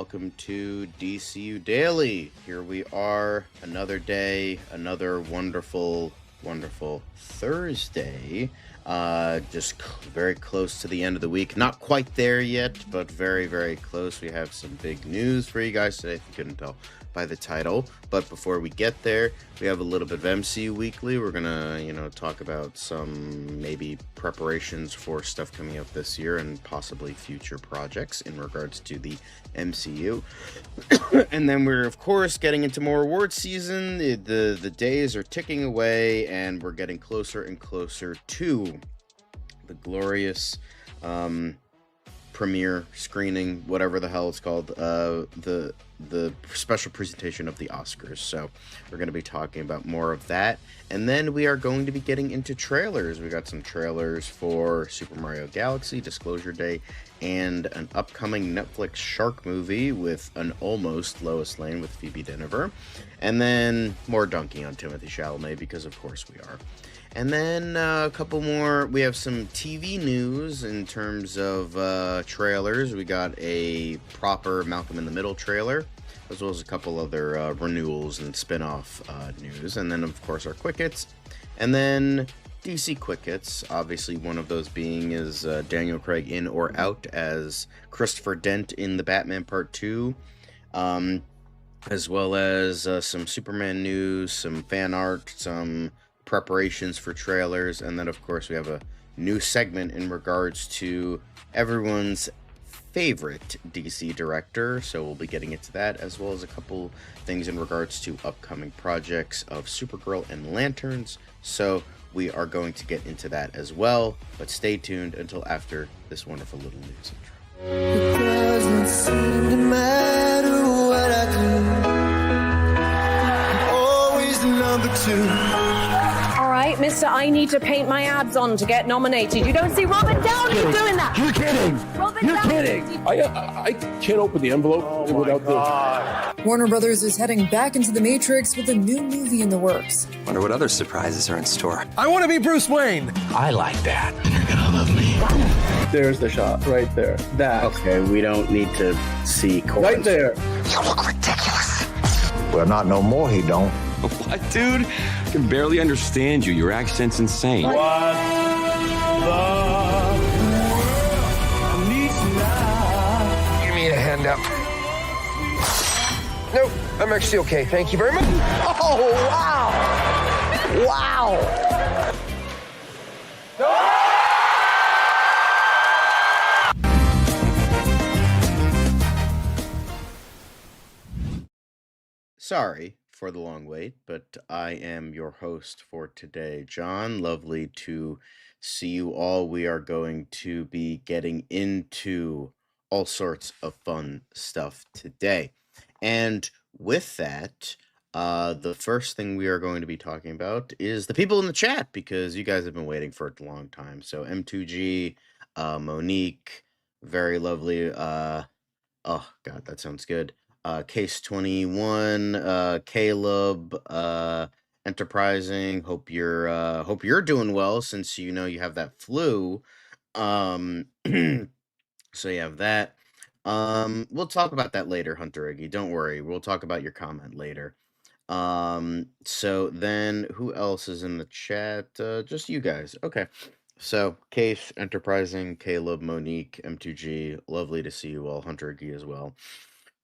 welcome to DCU Daily. Here we are, another day, another wonderful Thursday. Just very close to the end of the week. Not quite there yet, but very close. We have some big news for you guys today, if you couldn't tell by the title. But before we get there, we have a little bit of MCU Weekly. We're gonna, talk about some maybe preparations for stuff coming up this year and possibly future projects in regards to the MCU. And then we're, of course, getting into more award season. The days are ticking away, and we're getting closer and closer to the glorious premiere screening, whatever the hell it's called, the special presentation of the Oscars. So we're going to be talking about more of that, and then we are going to be getting into trailers. We got some trailers for Super Mario Galaxy, Disclosure Day, and an upcoming Netflix shark movie with an almost Lois Lane with Phoebe Dynevor, and then more dunking on Timothée Chalamet, because of course we are. And then a couple more. We have some TV news in terms of trailers. We got a proper Malcolm in the Middle trailer, as well as a couple other renewals and spin-off news. And then, of course, our Quick Hits. And then DC Quick Hits. Obviously, one of those being is Daniel Craig in or out as Christopher Dent in The Batman Part 2. As well as some Superman news, some fan art, some preparations for trailers, and then of course we have a new segment in regards to everyone's favorite DC director, so we'll be getting into that, as well as a couple things in regards to upcoming projects of Supergirl and Lanterns. So we are going to get into that as well, but stay tuned until after this wonderful little news intro. It doesn't seem to matter what I do. I'm always the number two. Right, mister, I need to paint my abs on to get nominated. You don't see Robert Downey doing that. You're kidding. You're kidding. I can't open the envelope without the... Warner Brothers is heading back into the Matrix with a new movie in the works. Wonder what other surprises are in store. I want to be Bruce Wayne. I like that. And you're gonna love me. There's the shot, right there. That. Okay, we don't need to see chorus. Right there. You look ridiculous. Well, not no more, he don't. What, dude? I can barely understand you. Your accent's insane. What the needs now? Give me a hand up. Nope, I'm actually okay. Thank you very much. Oh, wow. Wow. Sorry for the long wait, but I am your host for today, John. Lovely to see you all. We are going to be getting into all sorts of fun stuff today. And with that, the first thing we are going to be talking about is the people in the chat, because you guys have been waiting for it a long time. So M2G, Monique, very lovely. Oh God, that sounds good. Case 21, Caleb, Enterprising. Hope you're doing well, since you have that flu. So you have that. We'll talk about that later, Hunter Iggy. Don't worry, we'll talk about your comment later. So then who else is in the chat? Just you guys. Okay. So Case, Enterprising, Caleb, Monique, M2G. Lovely to see you all. Hunter Iggy as well.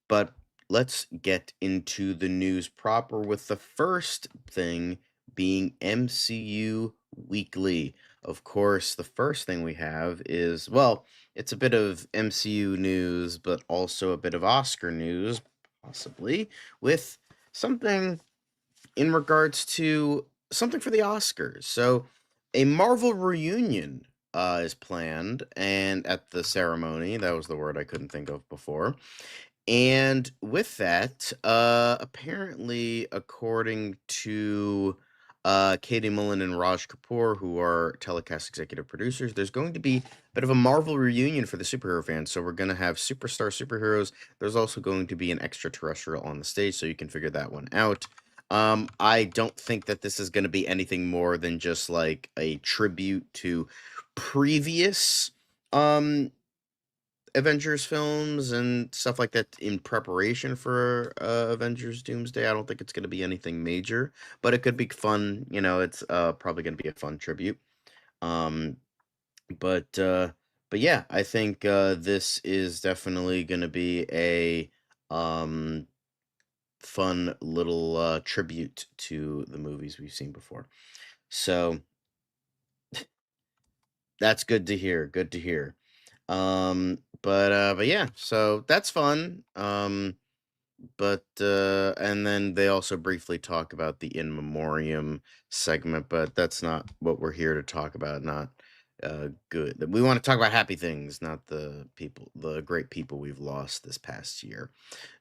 But let's get into the news proper, with the first thing being MCU Weekly. Of course, the first thing we have is, well, it's a bit of MCU news, but also a bit of Oscar news, possibly, with something in regards to something for the Oscars. So a Marvel reunion is planned, and at the ceremony, that was the word I couldn't think of before. And with that, apparently, according to Katie Mullen and Raj Kapoor, who are telecast executive producers, there's going to be a bit of a Marvel reunion for the superhero fans. So we're going to have superstar superheroes. There's also going to be an extraterrestrial on the stage, so you can figure that one out. I don't think that this is going to be anything more than just like a tribute to previous Avengers films and stuff like that in preparation for Avengers Doomsday. I don't think it's going to be anything major, but it could be fun. It's probably going to be a fun tribute. Um, but yeah, I think this is definitely going to be a um, fun little tribute to the movies we've seen before. So that's good to hear. Good to hear. But yeah, so that's fun. But and then they also briefly talk about the in memoriam segment, but that's not what we're here to talk about. Not good. We want to talk about happy things, not the great people we've lost this past year.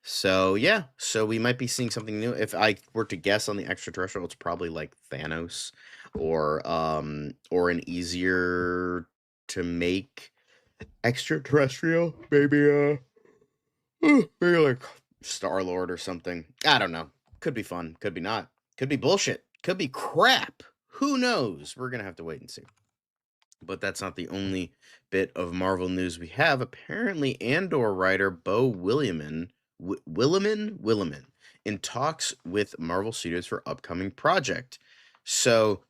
So yeah, so we might be seeing something new. If I were to guess on the extraterrestrial, it's probably like Thanos or an easier to make extraterrestrial, maybe like Star Lord or something. I don't know. Could be fun. Could be not. Could be bullshit. Could be crap. Who knows? We're gonna have to wait and see. But that's not the only bit of Marvel news we have. Apparently, Andor writer Bo Williman in talks with Marvel Studios for upcoming project. So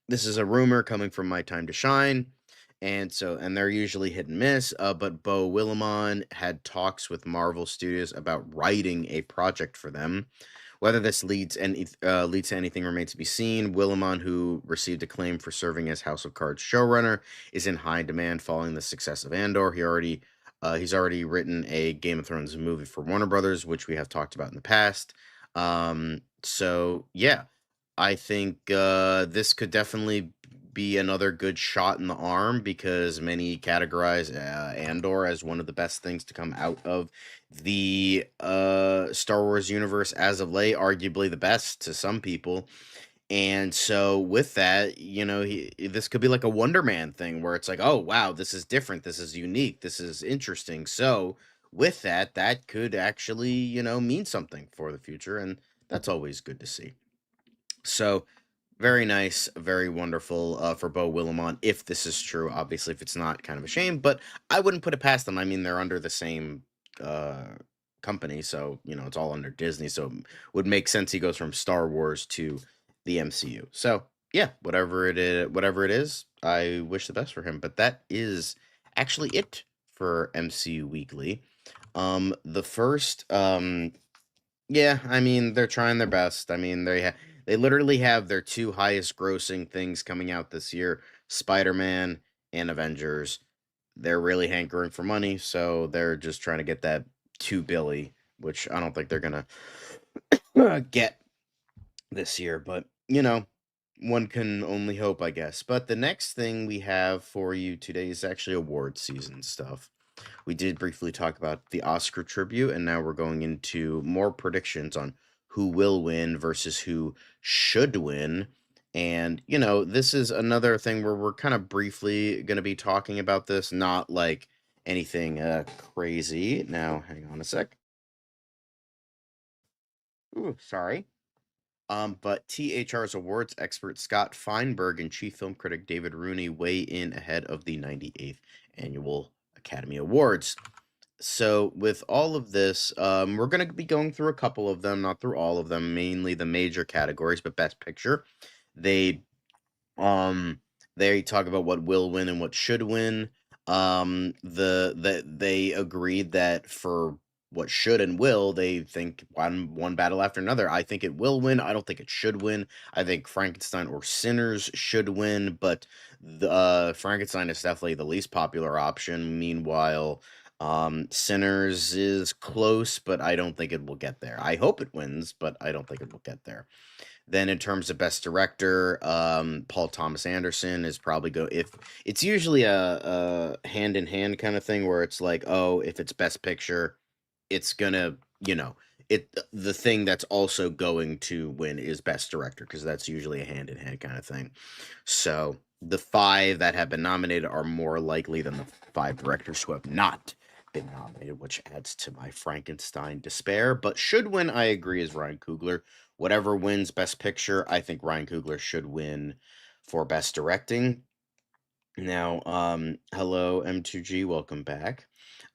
this is a rumor coming from My Time to Shine. And they're usually hit and miss. But Bo Willimon had talks with Marvel Studios about writing a project for them. Whether this leads to anything remains to be seen. Willimon, who received acclaim for serving as House of Cards showrunner, is in high demand following the success of Andor. He's already written a Game of Thrones movie for Warner Brothers, which we have talked about in the past. So yeah, I think this could definitely be another good shot in the arm because many categorize Andor as one of the best things to come out of the Star Wars universe as of late, arguably the best to some people. And so with that, this could be like a Wonder Man thing where it's like, oh wow, this is different, this is unique, this is interesting. So with that, that could actually, mean something for the future, and that's always good to see. So very nice, very wonderful for Bo Willimon, if this is true. Obviously, if it's not, kind of a shame, but I wouldn't put it past them. I mean, they're under the same company, so, it's all under Disney, so it would make sense he goes from Star Wars to the MCU. So, yeah, whatever it is, I wish the best for him. But that is actually it for MCU Weekly. The first, yeah, I mean, they're trying their best. I mean, they literally have their two highest grossing things coming out this year, Spider-Man and Avengers. They're really hankering for money, so they're just trying to get that 2 billion, which I don't think they're gonna get this year, but one can only hope, I guess. But the next thing we have for you today is actually award season stuff. We did briefly talk about the Oscar tribute, and now we're going into more predictions on who will win versus who should win. And, this is another thing where we're kind of briefly going to be talking about this, not like anything crazy. Now, hang on a sec. Ooh, sorry. But THR's awards expert Scott Feinberg and chief film critic David Rooney weigh in ahead of the 98th Annual Academy Awards. So with all of this, we're going to be going through a couple of them, not through all of them, mainly the major categories, but Best Picture. They talk about what will win and what should win. They agreed that for what should and will, they think one battle after another. I think it will win. I don't think it should win. I think Frankenstein or Sinners should win, but Frankenstein is definitely the least popular option. Meanwhile, Sinners is close, but I don't think it will get there. I hope it wins, but I don't think it will get there. Then in terms of Best Director, Paul Thomas Anderson is probably if it's usually a hand-in-hand kind of thing where it's like, oh, if it's Best Picture, it's gonna, the thing that's also going to win is Best Director, because that's usually a hand-in-hand kind of thing. So the 5 that have been nominated are more likely than the 5 directors who have not been nominated, which adds to my Frankenstein despair. But should win, I agree, is Ryan Coogler. Whatever wins Best Picture, I think Ryan Coogler should win for Best Directing. Now, hello M2G, welcome back.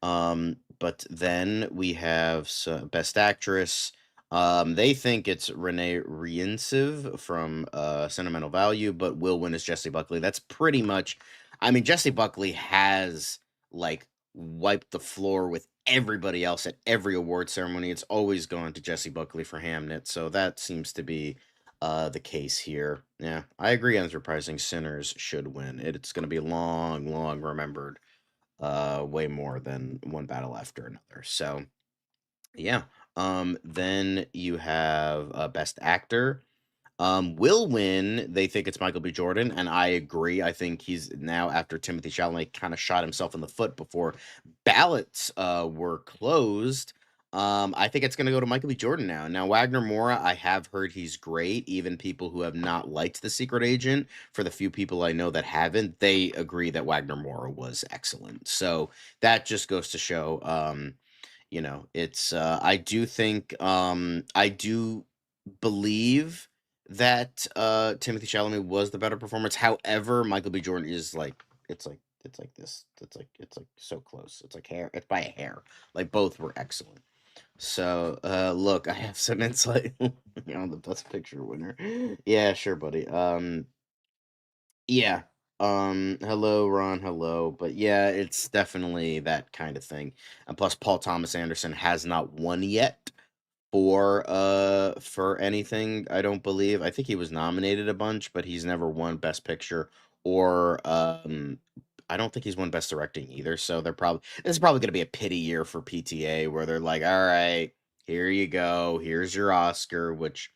But then we have Best Actress. They think it's Renee Riensiv from Sentimental Value, but will win as Jessie Buckley. That's pretty much. I mean, Jessie Buckley has like wiped the floor with everybody else at every award ceremony. It's always gone to Jessie Buckley for Hamnet, so that seems to be the case here. Yeah, I agree. Unsurprising, Sinners should win. It's going to be long, long remembered, way more than One Battle After Another. So yeah. Then you have Best Actor. Will win. They think it's Michael B. Jordan, and I agree. I think he's now, after Timothy Chalamet kind of shot himself in the foot before ballots were closed. I think it's going to go to Michael B. Jordan now. Now, Wagner Moura, I have heard he's great. Even people who have not liked The Secret Agent, for the few people I know that haven't, they agree that Wagner Moura was excellent. So that just goes to show, it's. I do think. I do believe that Timothy Chalamet was the better performance. However, Michael B. Jordan is like it's like this. It's like so close. It's like hair. It's by a hair. Like both were excellent. So look, I have some insight on the best picture winner. Yeah, sure, buddy. Yeah. Hello, Ron, hello. But yeah, it's definitely that kind of thing. And plus Paul Thomas Anderson has not won yet for anything, I don't believe. I think he was nominated a bunch, but he's never won Best Picture or I don't think he's won Best Directing either. So this is probably gonna be a pity year for PTA where they're like, all right, here you go, here's your Oscar, which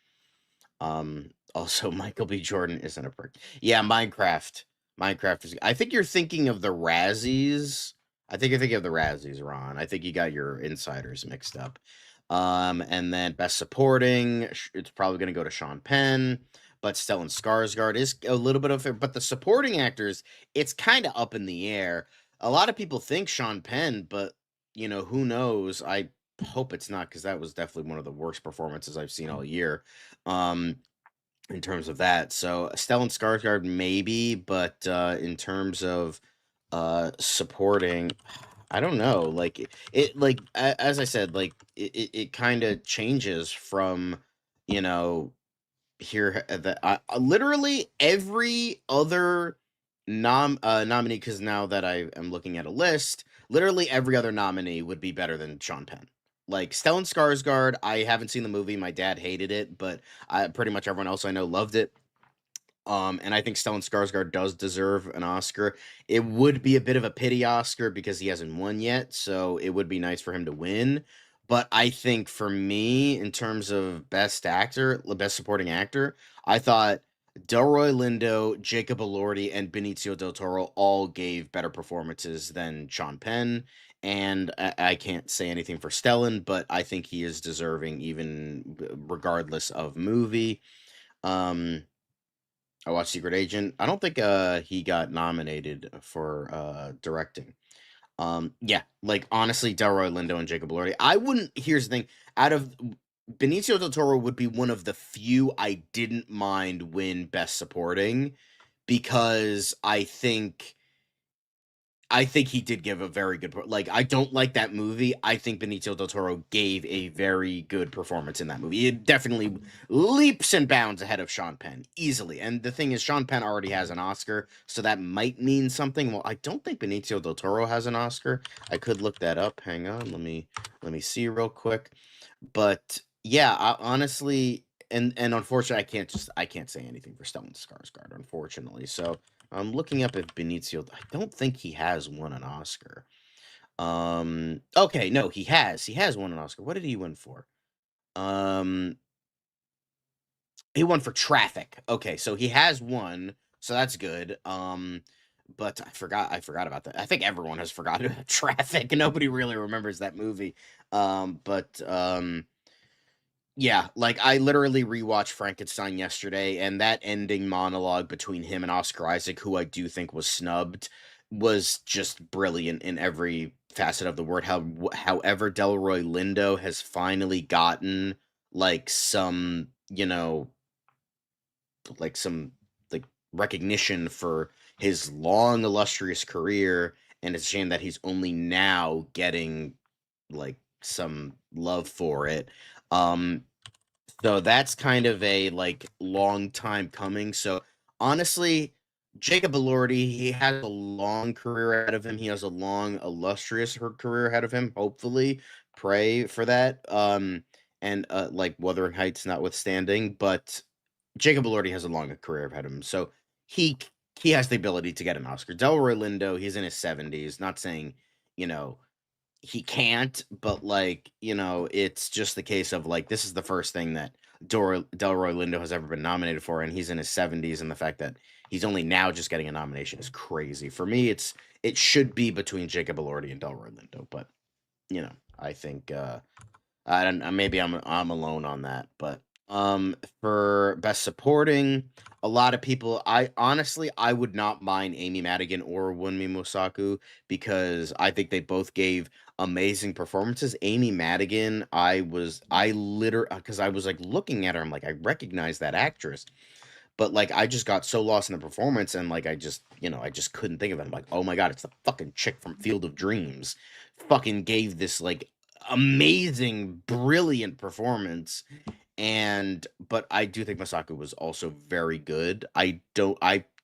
also Michael B. Jordan isn't a prick. Yeah, Minecraft. Minecraft is I think you're thinking of the Razzies. I think you're thinking of the Razzies, Ron. I think you got your insiders mixed up. And then Best Supporting, it's probably going to go to Sean Penn, but Stellan Skarsgård is a little bit of it. But the supporting actors, it's kind of up in the air. A lot of people think Sean Penn, but who knows? I hope it's not, because that was definitely one of the worst performances I've seen all year. In terms of that, so Stellan Skarsgård maybe, but in terms of supporting, I don't know. Like like as I said, like it kind of changes from here that literally every other nominee, because now that I am looking at a list, literally every other nominee would be better than Sean Penn. Like Stellan Skarsgård, I haven't seen the movie. My dad hated it, but pretty much everyone else I know loved it. And I think Stellan Skarsgård does deserve an Oscar. It would be a bit of a pity Oscar because he hasn't won yet, so it would be nice for him to win. But I think for me, in terms of best actor, best supporting actor, I thought Delroy Lindo, Jacob Elordi, and Benicio del Toro all gave better performances than Sean Penn. And I can't say anything for Stellan, but I think he is deserving, even regardless of movie. I watched Secret Agent. I don't think he got nominated for directing. Yeah, like honestly, Delroy Lindo and Jacob Elordi. I wouldn't. Here's the thing: out of Benicio del Toro would be one of the few I didn't mind win Best Supporting, because I think he did give a very good like, I don't like that movie. I think Benicio del Toro gave a very good performance in that movie. It definitely leaps and bounds ahead of Sean Penn, easily. And the thing is, Sean Penn already has an Oscar, so that might mean something. Well, I don't think Benicio del Toro has an Oscar. I could look that up. Hang on, let me see real quick. But yeah, honestly, and unfortunately, I can't say anything for Stellan Skarsgård, unfortunately. So I'm looking up if Benicio. I don't think he has won an Oscar. Okay, no, he has. He has won an Oscar. What did he win for? He won for Traffic. Okay, so he has won, so that's good. But I forgot about that. I think everyone has forgotten about Traffic. Nobody really remembers that movie. But yeah, like I literally rewatched Frankenstein yesterday, and that ending monologue between him and Oscar Isaac, who I do think was snubbed, was just brilliant in every facet of the word. However, Delroy Lindo has finally gotten like some, like some like recognition for his long illustrious career, and it's a shame that he's only now getting like some love for it. So that's kind of a like long time coming. So honestly, Jacob Elordi, he has a long career ahead of him. He has a long, illustrious career ahead of him. Hopefully, pray for that. And like Wuthering Heights notwithstanding, but Jacob Elordi has a long career ahead of him. So he he has the ability to get an Oscar. Delroy Lindo, he's in his 70s. Not saying, you know, he can't, but like, it's just the case of like this is the first thing that Delroy Lindo has ever been nominated for, and he's in his 70s, and the fact that he's only now just getting a nomination is crazy. For me, it should be between Jacob Elordi and Delroy Lindo, but I think I don't maybe I'm alone on that, but for best supporting, a lot of people I would not mind Amy Madigan or Wunmi Mosaku because I think they both gave amazing performances. Amy Madigan, I literally because I was like looking at her, I'm like I recognize that actress. But like I just got so lost in the performance and like I just couldn't think of it. I'm like, "Oh my god, it's the fucking chick from Field of Dreams." Fucking gave this like amazing, brilliant performance. But I do think Masako was also very good. I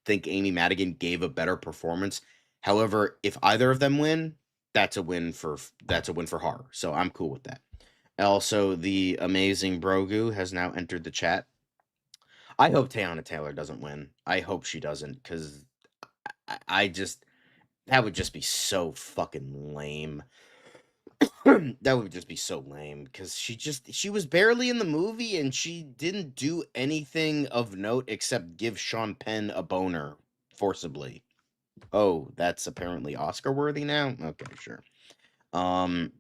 think Amy Madigan gave a better performance. However, if either of them win, that's a win for horror. So I'm cool with that. Also, the amazing Brogu has now entered the chat. I hope Teyana Taylor doesn't win. I hope she doesn't, because I just that would just be so fucking lame. That would just be so lame because she was barely in the movie and she didn't do anything of note except give Sean Penn a boner forcibly. Oh, that's apparently Oscar worthy now? Okay, sure. And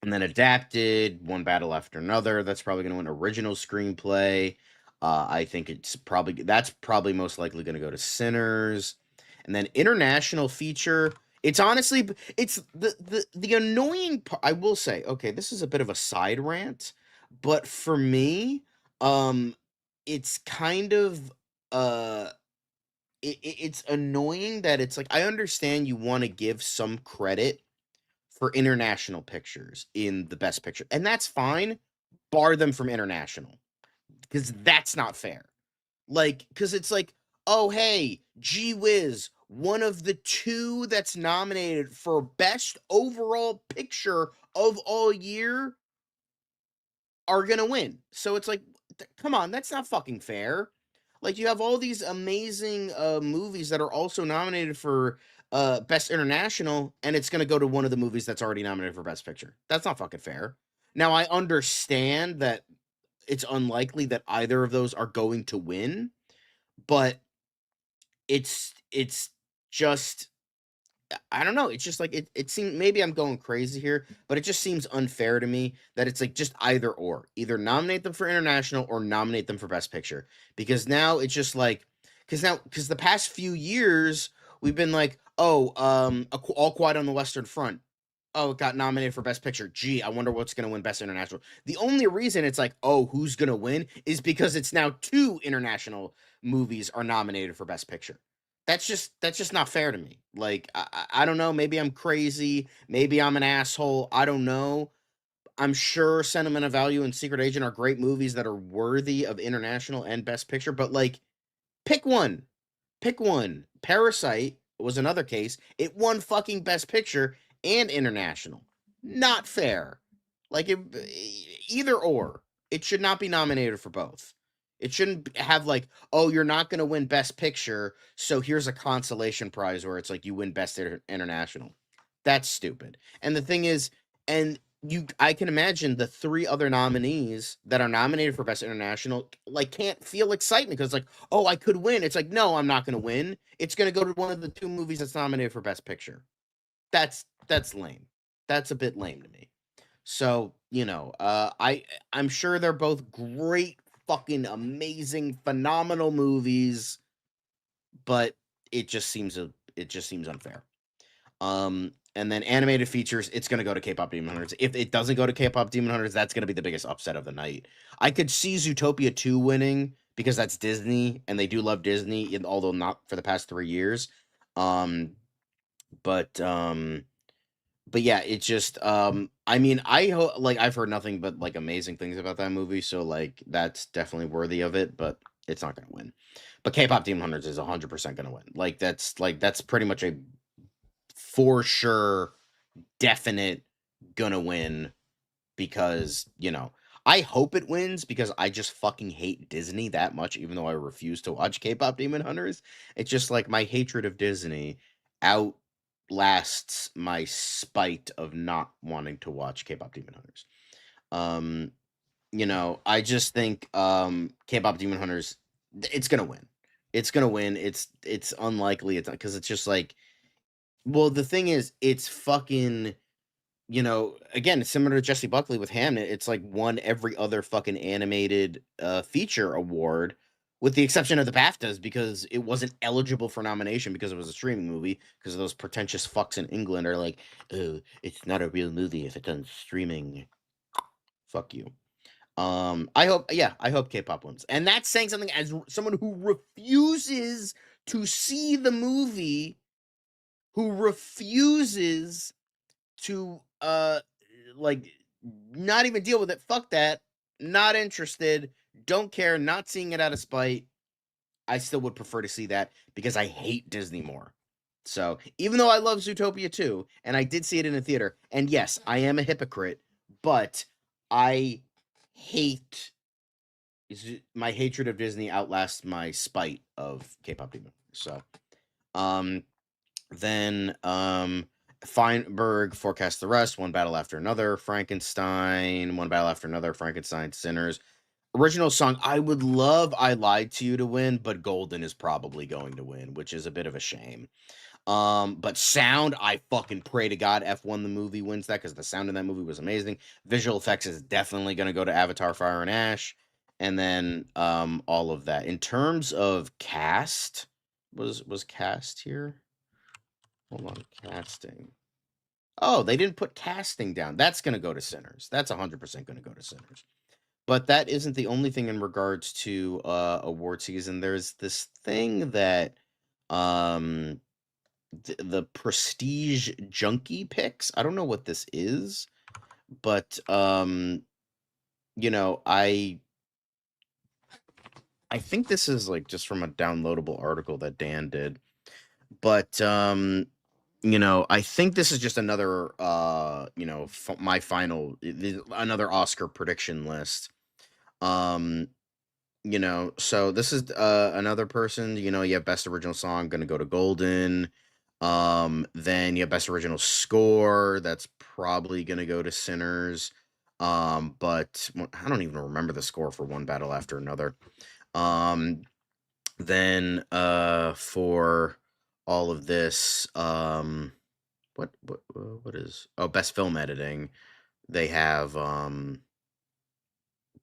then adapted, One Battle After Another. That's probably going to win original screenplay. I think that's probably most likely going to go to Sinners. And then international feature. It's honestly, it's the annoying part. I will say, okay, this is a bit of a side rant, but for me, it's kind of it's annoying that it's like I understand you want to give some credit for international pictures in the best picture, and that's fine. Bar them from international because that's not fair. Like, because it's like, oh, hey, gee whiz, one of the two that's nominated for best overall picture of all year are gonna win. So it's like, come on, that's not fucking fair. Like, you have all these amazing movies that are also nominated for best international, and it's gonna go to one of the movies that's already nominated for best picture. That's not fucking fair. Now, I understand that it's unlikely that either of those are going to win, but it's just I don't know. It's just like it seems maybe I'm going crazy here, but it just seems unfair to me that it's like just either or. Either nominate them for international or nominate them for best picture. Because now it's just like because the past few years we've been like, oh, All Quiet on the Western Front. Oh, it got nominated for best picture. Gee, I wonder what's going to win best international. The only reason it's like, oh, who's going to win is because it's now two international movies are nominated for best picture. That's just not fair to me. Like, I don't know. Maybe I'm crazy. Maybe I'm an asshole. I don't know. I'm sure Sentiment of Value and Secret Agent are great movies that are worthy of international and best picture, but like, pick one. Pick one. Parasite was another case. It won fucking best picture and international. Not fair. Like, either or. It should not be nominated for both. It shouldn't have like, oh, you're not going to win best picture, so here's a consolation prize where it's like you win best international. That's stupid. And the thing is, I can imagine the three other nominees that are nominated for best international like can't feel excitement because like, oh, I could win. It's like, no, I'm not going to win. It's going to go to one of the two movies that's nominated for best picture. That's lame. That's a bit lame to me. So, I'm sure they're both great, fucking amazing, phenomenal movies, but it just seems unfair. And then animated features, it's gonna go to K-pop Demon Hunters. If it doesn't go to K-pop Demon Hunters, that's gonna be the biggest upset of the night. I could see Zootopia 2 winning because that's Disney and they do love Disney, although not for the past 3 years. Um, but yeah, it's just I mean, like I've heard nothing but like amazing things about that movie, so like that's definitely worthy of it, but it's not going to win. But K-pop Demon Hunters is 100% going to win. Like that's pretty much a for sure definite gonna win because, I hope it wins because I just fucking hate Disney that much, even though I refuse to watch K-pop Demon Hunters. It's just like my hatred of Disney outlasts my spite of not wanting to watch K-pop Demon Hunters. Um, I just think K-pop Demon Hunters, it's gonna win. It's gonna win. It's unlikely. It's because it's just like, well, the thing is, it's fucking again, it's similar to Jesse Buckley with Hamnet. It's like won every other fucking animated feature award, with the exception of the BAFTAs, because it wasn't eligible for nomination because it was a streaming movie. Because those pretentious fucks in England are like, oh, it's not a real movie if it's on streaming. Fuck you. I hope K-pop wins, and that's saying something as someone who refuses to see the movie, who refuses to like not even deal with it. Fuck that. Not interested. Don't care. Not seeing it out of spite. I still would prefer to see that because I hate Disney more. So even though I love Zootopia 2, and I did see it in a theater, and yes, I am a hypocrite, but I hate my hatred of Disney outlasts my spite of K-pop Demon. So then Feinberg Forecast the Rest, One Battle After Another, Frankenstein, One Battle After Another, Frankenstein, Sinners. Original song, I would love I Lied to You to win, but Golden is probably going to win, which is a bit of a shame. But sound, I fucking pray to God F1 the movie wins that, because the sound in that movie was amazing. Visual effects is definitely going to go to Avatar Fire and Ash. And then all of that. In terms of cast, was cast here? Hold on, casting. Oh, they didn't put casting down. That's going to go to Sinners. That's 100% going to go to Sinners. But that isn't the only thing in regards to award season. There's this thing that the Prestige Junkie picks. I don't know what this is, but I think this is like just from a downloadable article that Dan did. But I think this is just another my final another Oscar prediction list. So this is another person, you have Best Original Song gonna go to Golden. Then you have Best Original Score, that's probably gonna go to Sinners. But I don't even remember the score for One Battle After Another. Then for all of this, what is Best Film Editing, they have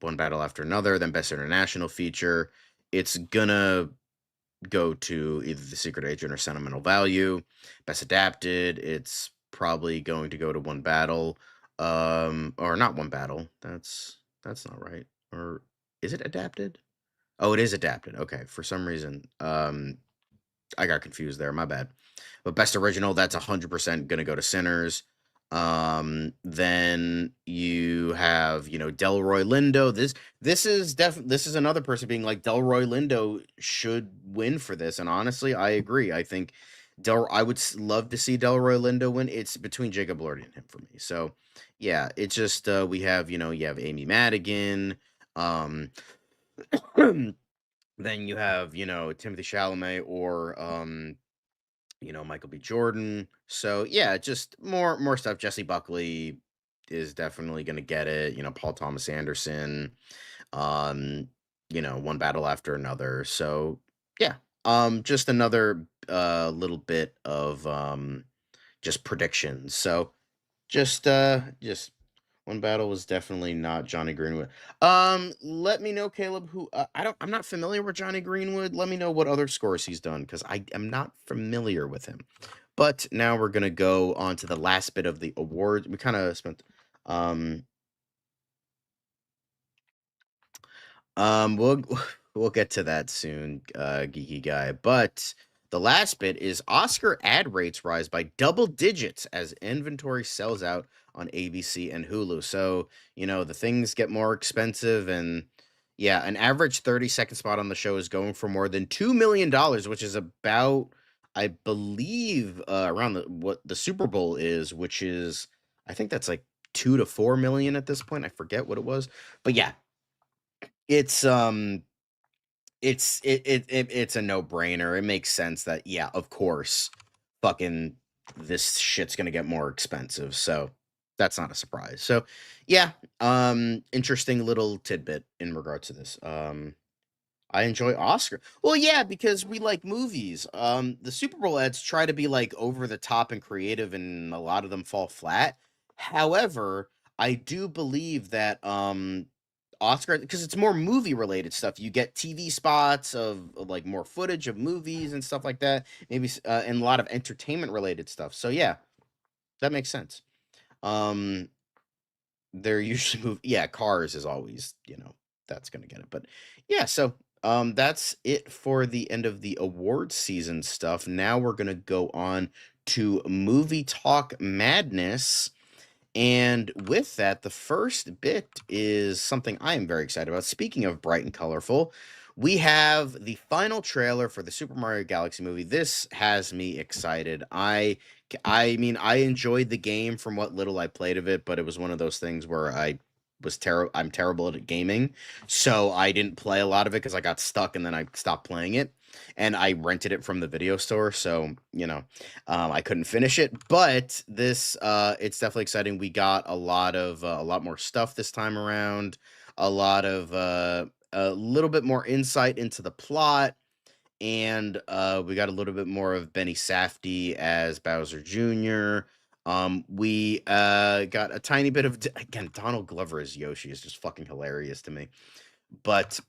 One Battle After Another, then Best International Feature. It's gonna go to either The Secret Agent or Sentimental Value. Best Adapted, it's probably going to go to One Battle, or not One Battle. That's not right. Or is it adapted? Oh, it is adapted. Okay, for some reason, I got confused there. My bad. But Best Original, that's 100% gonna go to Sinners. Then you have, Delroy Lindo. This is another person being like, Delroy Lindo should win for this. And honestly, I agree. I think I would love to see Delroy Lindo win. It's between Jacob Elordi and him for me. So yeah, it's just we have, you have Amy Madigan. Then you have, Timothy Chalamet or Michael B. Jordan. So yeah, just more stuff. Jesse Buckley is definitely gonna get it. Paul Thomas Anderson. One Battle After Another. So yeah, just another little bit of just predictions. So just One Battle was definitely not Johnny Greenwood. Let me know, Caleb, who I'm not familiar with Johnny Greenwood. Let me know what other scores he's done, because I am not familiar with him. But now we're gonna go on to the last bit of the awards. We kind of spent we'll we'll get to that soon, geeky guy. But the last bit is Oscar ad rates rise by double digits as inventory sells out on ABC and Hulu. So, the things get more expensive, and yeah, an average 30-second spot on the show is going for more than $2 million, which is about, I believe, around what the Super Bowl is, which is, I think that's like 2 to 4 million at this point. I forget what it was. But yeah, it's it's a no-brainer. It makes sense that, yeah, of course, fucking this shit's gonna get more expensive. So that's not a surprise. So yeah, interesting little tidbit in regards to this. I enjoy Oscar. Well, yeah, because we like movies. The Super Bowl ads try to be like over the top and creative, and a lot of them fall flat. However, I do believe that Oscar, because it's more movie related stuff. You get TV spots of like more footage of movies and stuff like that. Maybe and a lot of entertainment related stuff. So yeah, that makes sense. Um, they're usually yeah, Cars is always, that's gonna get it. But yeah, so that's it for the end of the awards season stuff. Now we're gonna go on to Movie Talk Madness. And with that, the first bit is something I am very excited about. Speaking of bright and colorful, we have the final trailer for the Super Mario Galaxy movie. This has me excited. I mean, I enjoyed the game from what little I played of it, but it was one of those things where I'm terrible at gaming, so I didn't play a lot of it because I got stuck and then I stopped playing it, and I rented it from the video store, so I couldn't finish it. But this, it's definitely exciting. We got a lot more stuff this time around, a little bit more insight into the plot, and we got a little bit more of Benny Safdie as Bowser Jr. We got a tiny bit of, again, Donald Glover as Yoshi is just fucking hilarious to me. But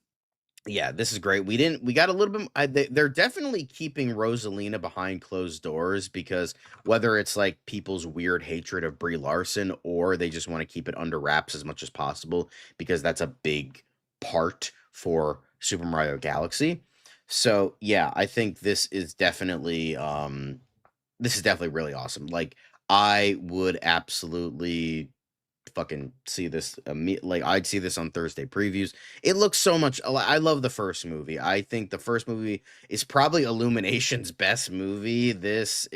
yeah, this is great. We got a little bit. They're definitely keeping Rosalina behind closed doors, because whether it's like people's weird hatred of Brie Larson, or they just want to keep it under wraps as much as possible, because that's a big part for Super Mario Galaxy. So yeah, I think this is definitely really awesome. Like, I would absolutely fucking see this, like, I'd see this on Thursday previews. It looks so much. I love the first movie. I think the first movie is probably Illumination's best movie. It's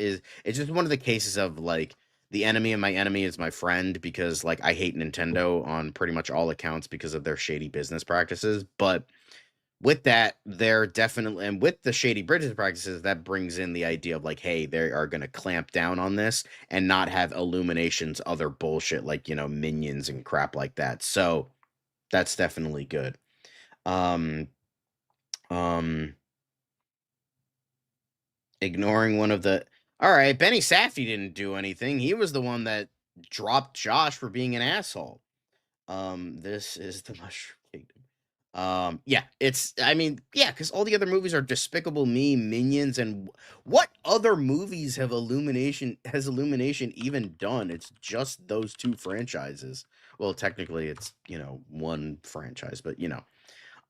just one of the cases of like, the enemy of my enemy is my friend, because like I hate Nintendo on pretty much all accounts because of their shady business practices. But with that, they're definitely, and with the shady business practices, that brings in the idea of like, hey, they are going to clamp down on this and not have Illumination's other bullshit, like, Minions and crap like that. So that's definitely good. Um, Ignoring one of the, all right, Benny Safdie didn't do anything. He was the one that dropped Josh for being an asshole. This is the Mushroom Kingdom. Yeah, because all the other movies are Despicable Me, Minions, and what other movies has Illumination even done? It's just those two franchises. Well, technically it's, one franchise, but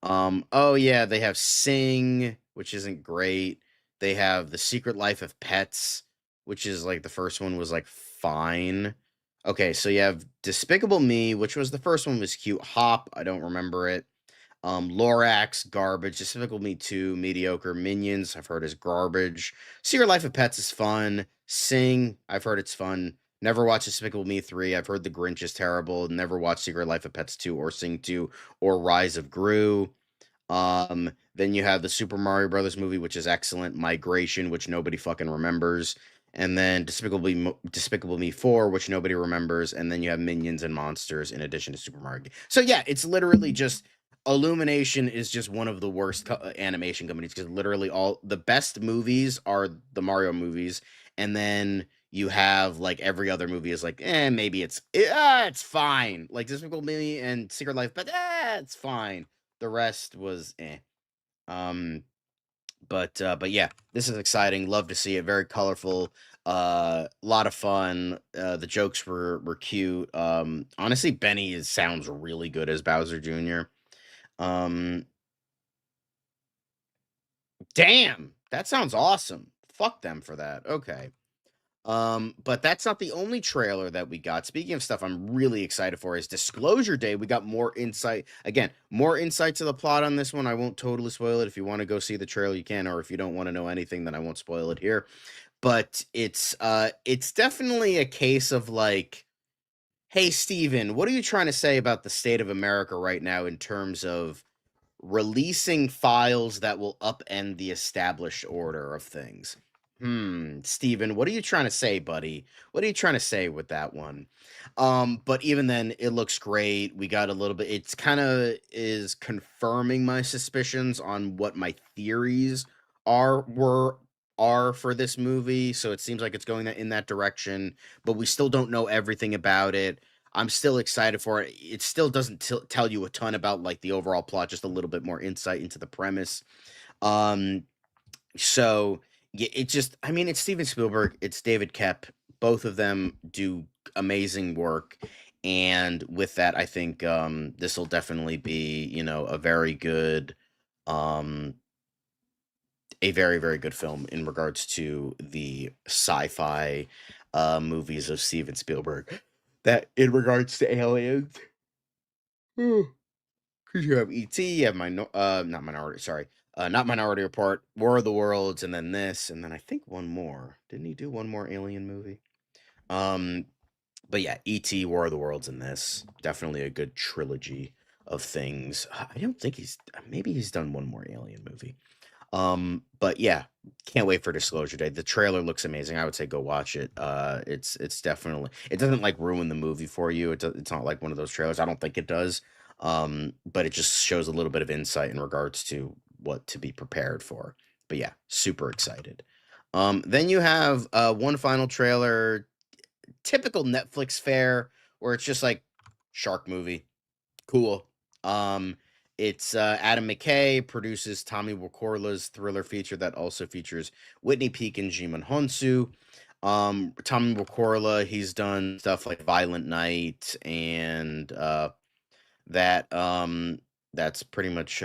oh yeah, they have Sing, which isn't great. They have The Secret Life of Pets, which is like, the first one was like fine. Okay, so you have Despicable Me, which was, the first one was cute. Hop, I don't remember it. Lorax, garbage. Despicable Me 2, mediocre. Minions, I've heard is garbage. Secret Life of Pets is fun. Sing, I've heard it's fun. Never watched Despicable Me 3. I've heard The Grinch is terrible. Never watched Secret Life of Pets 2 or Sing 2 or Rise of Gru. Then you have the Super Mario Brothers movie, which is excellent. Migration, which nobody fucking remembers. And then Despicable Me 4, which nobody remembers. And then you have Minions and Monsters in addition to Super Mario. So yeah, it's literally just, Illumination is just one of the worst animation companies, because literally all the best movies are the Mario movies, and then you have like every other movie is like, maybe it's fine. Like Despicable Me and Secret Life, but it's fine. The rest was but yeah, this is exciting. Love to see it. Very colorful. Lot of fun. The jokes were cute. Honestly, Benny sounds really good as Bowser Jr. Damn, that sounds awesome. Fuck them for that. Okay. But that's not the only trailer that we got. Speaking of stuff I'm really excited for is Disclosure Day. We got more insight. Again, more insight to the plot on this one. I won't totally spoil it. If you want to go see the trailer, you can, or if you don't want to know anything, then I won't spoil it here. But it's definitely a case of like, hey Steven, what are you trying to say about the state of America right now in terms of releasing files that will upend the established order of things? Steven, what are you trying to say, buddy? What are you trying to say with that one? But even then, it looks great. We got a little bit, it's kind of is confirming my suspicions on what my theories are for this movie. So it seems like it's going in that direction, but we still don't know everything about it. I'm still excited for it. It still doesn't tell you a ton about like the overall plot, just a little bit more insight into the premise. So yeah, it just, I mean, it's Steven Spielberg, it's David Koepp. Both of them do amazing work. And with that, I think this will definitely be, you know, um a very, very good film in regards to the sci-fi movies of Steven Spielberg. That in regards to aliens. Because you have E.T., you have not Minority, sorry, not Minority Report, War of the Worlds, and then this, and then I think one more. Didn't he do one more alien movie? Um, but yeah, E.T., War of the Worlds, and this. Definitely a good trilogy of things. I don't think maybe he's done one more alien movie. But yeah, can't wait for Disclosure Day. The trailer looks amazing. I would say go watch it. It's definitely, it doesn't like ruin the movie for you. It's not like one of those trailers. I don't think it does. But it just shows a little bit of insight in regards to what to be prepared for. But yeah, super excited. Then you have one final trailer, typical Netflix fare, where it's just like shark movie. Cool. Um, it's Adam McKay produces Tommy Wakorla's thriller feature that also features Whitney Peak and Jimon Honsu. Tommy Wakorla, he's done stuff like Violent Night and that that's pretty much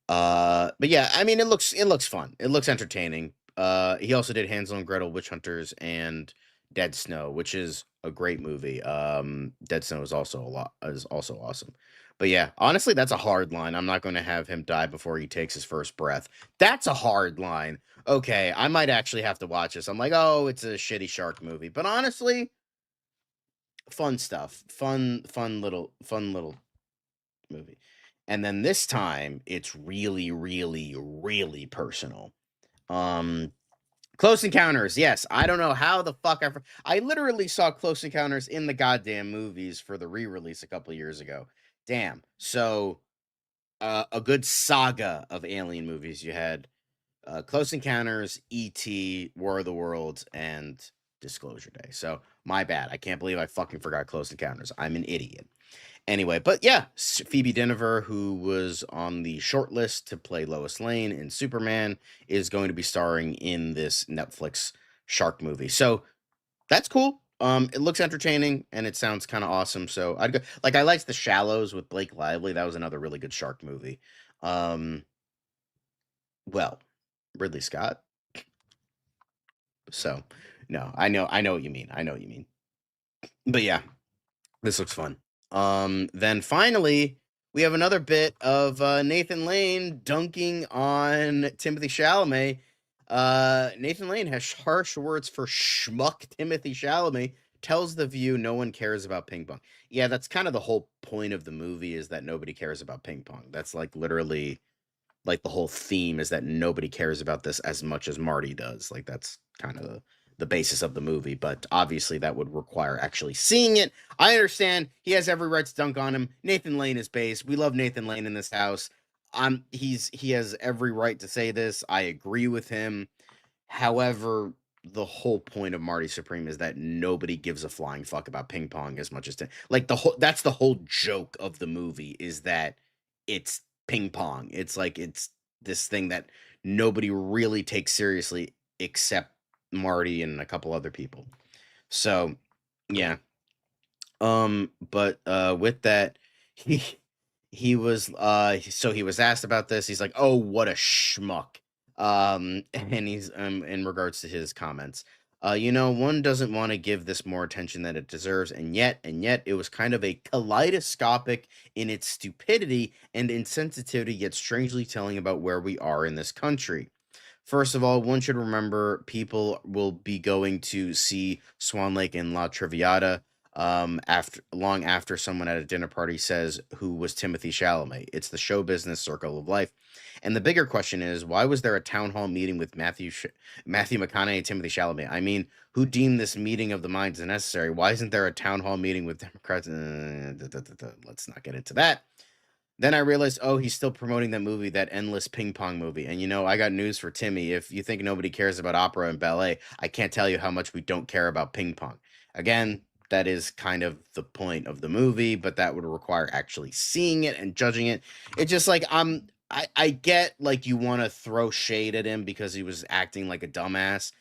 but yeah, I mean it looks fun. It looks entertaining. He also did Hansel and Gretel, Witch Hunters, and Dead Snow, which is a great movie. Dead Snow is also awesome. But yeah, honestly, that's a hard line. I'm not going to have him die before he takes his first breath. That's a hard line. Okay, I might actually have to watch this. I'm like, oh, it's a shitty shark movie, but honestly, fun stuff. Fun little movie. And then this time, it's really, really, really personal. Close Encounters, yes. I don't know how the fuck I literally saw Close Encounters in the goddamn movies for the re-release a couple years ago. Damn. So, a good saga of alien movies. You had Close Encounters, E.T., War of the Worlds, and Disclosure Day. So, my bad. I can't believe I fucking forgot Close Encounters. I'm an idiot. Anyway, but yeah, Phoebe Dynevor, who was on the short list to play Lois Lane in Superman, is going to be starring in this Netflix shark movie. So that's cool. It looks entertaining and it sounds kind of awesome. So I'd go, like, I liked The Shallows with Blake Lively. That was another really good shark movie. Well, Ridley Scott. So no, I know what you mean. I know what you mean. But yeah, this looks fun. Then finally, we have another bit of Nathan Lane dunking on Timothy Chalamet. Nathan Lane has harsh words for schmuck Timothy Chalamet, tells The View no one cares about ping pong. Yeah, that's kind of the whole point of the movie, is that nobody cares about ping pong. That's like literally like the whole theme, is that nobody cares about this as much as Marty does. Like that's kind of the basis of the movie, but obviously that would require actually seeing it. I understand he has every right to dunk on him. Nathan Lane is base. We love Nathan Lane in this house. He has every right to say this. I agree with him. However, the whole point of Marty Supreme is that nobody gives a flying fuck about ping pong as much as like that's the whole joke of the movie, is that it's ping pong. It's like it's this thing that nobody really takes seriously except Marty and a couple other people. So, yeah. But with that, he he was so he was asked about this. He's like, "Oh, what a schmuck." And he's in regards to his comments. One doesn't want to give this more attention than it deserves, and yet it was kind of a kaleidoscopic in its stupidity and insensitivity, yet strangely telling about where we are in this country. First of all, one should remember people will be going to see Swan Lake and La Traviata after long after someone at a dinner party says who was Timothy Chalamet. It's the show business circle of life. And the bigger question is, why was there a town hall meeting with Matthew McConaughey and Timothy Chalamet? I mean, who deemed this meeting of the minds necessary? Why isn't there a town hall meeting with Democrats? Let's not get into that. Then I realized, oh, he's still promoting that movie, that endless ping pong movie. And I got news for Timmy. If you think nobody cares about opera and ballet, I can't tell you how much we don't care about ping pong. Again, that is kind of the point of the movie, but that would require actually seeing it and judging it. It's just like I get like you want to throw shade at him because he was acting like a dumbass,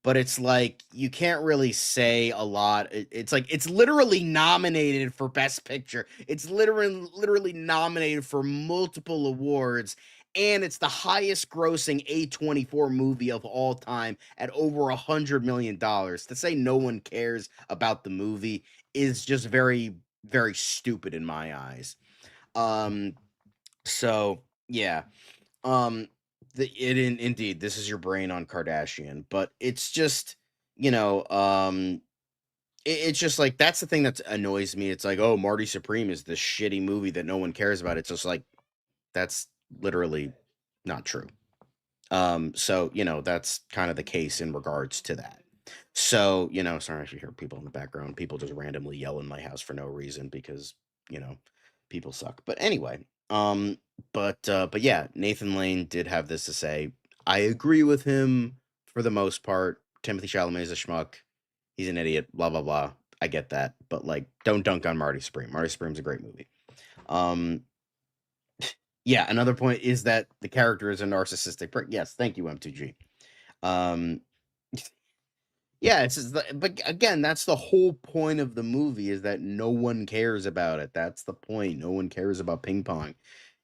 but it's like you can't really say a lot. It's like it's literally nominated for Best Picture. It's literally nominated for multiple awards, and it's the highest grossing A24 movie of all time at over $100 million. To say no one cares about the movie is just very, very stupid in my eyes. Um, so yeah. Um, indeed, this is your brain on Kardashian, but it's just, you know, um, it's just like that's the thing that annoys me. It's like, oh, Marty Supreme is this shitty movie that no one cares about. It's just like that's literally not true. So that's kind of the case in regards to that. So, sorry if you hear people in the background. People just randomly yell in my house for no reason because, you know, people suck. But anyway, but yeah, Nathan Lane did have this to say. I agree with him for the most part. Timothy Chalamet is a schmuck. He's an idiot, blah blah blah. I get that, but like don't dunk on Marty Supreme. Marty Supreme's a great movie. Um yeah, another point is that the character is a narcissistic prick. Yes, thank you, M2G. Um, yeah, but again, that's the whole point of the movie is that no one cares about it. That's the point. No one cares about ping pong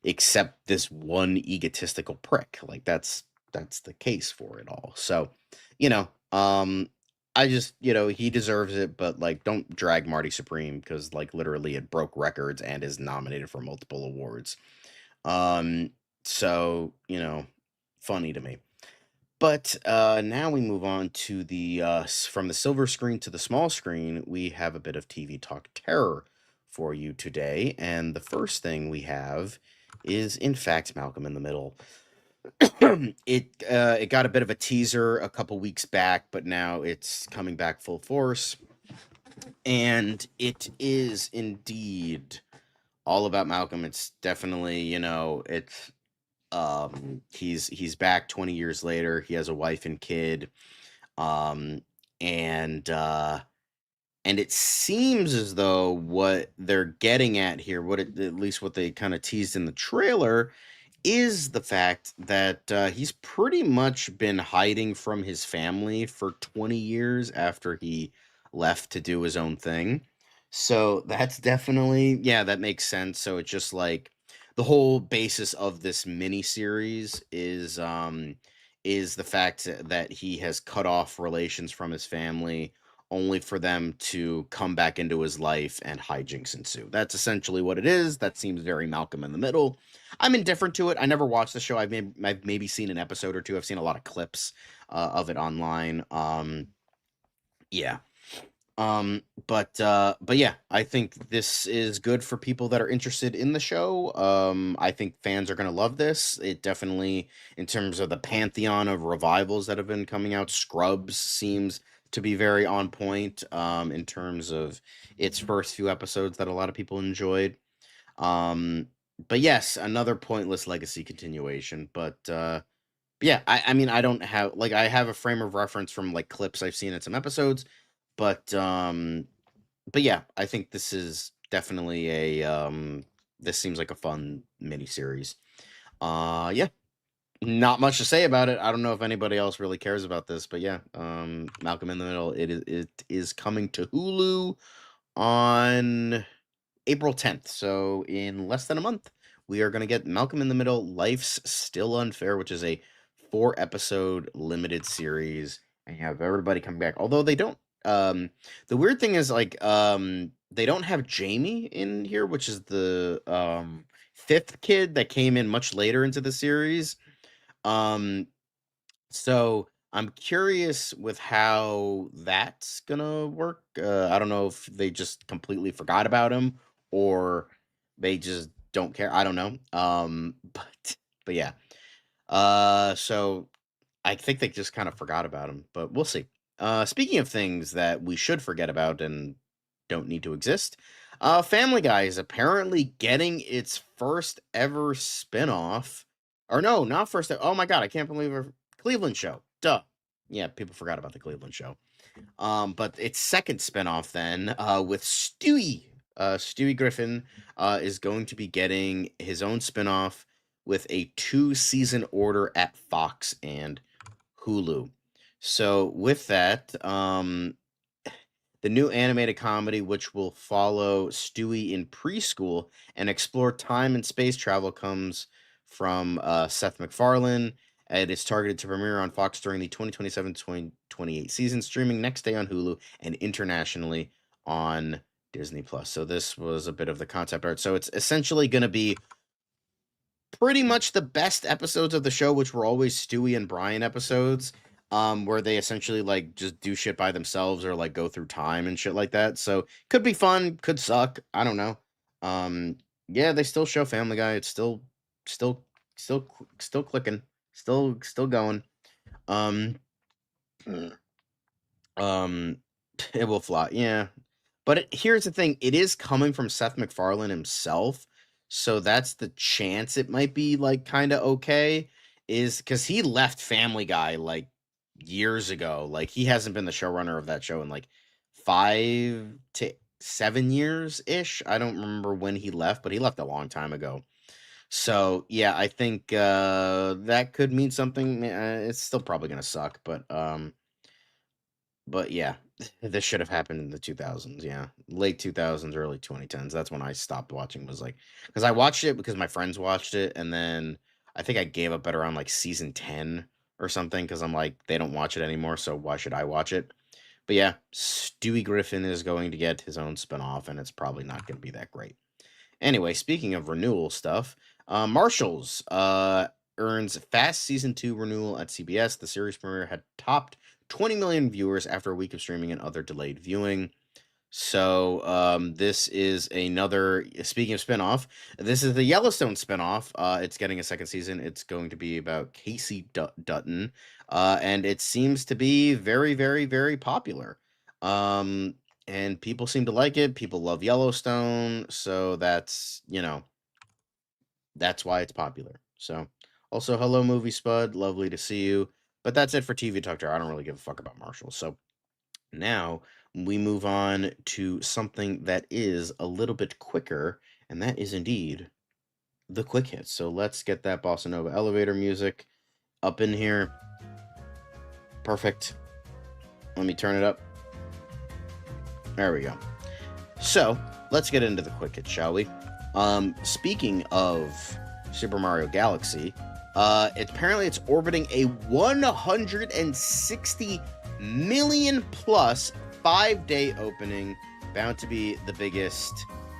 except this one egotistical prick. Like that's the case for it all. So, you know, um, I just, he deserves it, but like don't drag Marty Supreme because like literally it broke records and is nominated for multiple awards. Um, so, funny to me. But now we move on to the from the silver screen to the small screen. We have a bit of TV Talk Terror for you today, and the first thing we have is, in fact, Malcolm in the Middle. It got a bit of a teaser a couple weeks back, but now it's coming back full force, and it is indeed all about Malcolm. It's definitely, it's he's back 20 years later. He has a wife and kid. Um and it seems as though what they're getting at here, at least what they kind of teased in the trailer, is the fact that he's pretty much been hiding from his family for 20 years after he left to do his own thing. So that's definitely, yeah, that makes sense. So it's just like the whole basis of this mini series is the fact that he has cut off relations from his family only for them to come back into his life and hijinks ensue. That's essentially what it is. That seems very Malcolm in the Middle. I'm indifferent to it. I never watched the show. I've maybe seen an episode or two. I've seen a lot of clips of it online. Yeah. But yeah, I think this is good for people that are interested in the show. I think fans are gonna love this. It definitely, in terms of the pantheon of revivals that have been coming out, Scrubs seems to be very on point. In terms of its first few episodes that a lot of people enjoyed. Um, but yes, another pointless legacy continuation. But yeah, I mean, I don't have like I have a frame of reference from like clips I've seen in some episodes, but yeah, I think this is definitely this seems like a fun miniseries. Yeah, not much to say about it. I don't know if anybody else really cares about this, but yeah, Malcolm in the Middle. It is coming to Hulu on April 10th, so in less than a month. we are going to get Malcolm in the Middle, Life's Still Unfair, which is a 4-episode limited series, and you have everybody coming back. Although they don't, the weird thing is, like, they don't have Jamie in here, which is the 5th kid that came in much later into the series. So I'm curious with how that's gonna work. I don't know if they just completely forgot about him or they just don't care. I don't know. But yeah. So I think they just kind of forgot about him, but we'll see. Speaking of things that we should forget about and don't need to exist, Family Guy is apparently getting its first ever spinoff. Or no, not first. Oh my god, I can't believe it. Cleveland Show. Duh. Yeah, people forgot about the Cleveland Show. But its second spinoff then, with Stewie. Stewie Griffin is going to be getting his own spinoff with a 2-season order at Fox and Hulu. So with that, the new animated comedy, which will follow Stewie in preschool and explore time and space travel, comes from Seth MacFarlane. It is targeted to premiere on Fox during the 2027-2028 season, streaming next day on Hulu and internationally on Disney+. So this was a bit of the concept art. So it's essentially going to be pretty much the best episodes of the show, which were always Stewie and Brian episodes, where they essentially like just do shit by themselves or like go through time and shit like that. So could be fun, could suck. I don't know. Yeah, they still show Family Guy. It's still clicking, still going. It will fly. Yeah. But here's the thing. It is coming from Seth MacFarlane himself. So that's the chance it might be like kind of okay, is because he left Family Guy like years ago. Like he hasn't been the showrunner of that show in like 5 to 7 years ish. I don't remember when he left, but he left a long time ago. So yeah, I think that could mean something. It's still probably gonna suck, but yeah, this should have happened in the 2000s. Yeah, late 2000s, early 2010s. That's when I stopped watching. Was like, because I watched it because my friends watched it, and then I think I gave up at around like season 10 or something because I'm like, they don't watch it anymore, so why should I watch it? But yeah, Stewie Griffin is going to get his own spinoff, and it's probably not going to be that great. Anyway, speaking of renewal stuff, Marshalls earns Fast Season 2 renewal at CBS. The series premiere had topped 20 million viewers after a week of streaming and other delayed viewing. So this is another, speaking of spinoff, this is the Yellowstone spinoff. It's getting a second season. It's going to be about Casey Dutton, and it seems to be very, very, very popular. And people seem to like it. People love Yellowstone, so that's, that's why it's popular. So, also, hello, Movie Spud. Lovely to see you. But that's it for TVTalk Terror. I don't really give a fuck about Marshall. So, now we move on to something that is a little bit quicker, and that is indeed the quick hits. So, let's get that Bossa Nova elevator music up in here. Perfect. Let me turn it up. There we go. So, let's get into the quick hits, shall we? Speaking of Super Mario Galaxy, apparently it's orbiting a 160 million plus 5-day opening, bound to be the biggest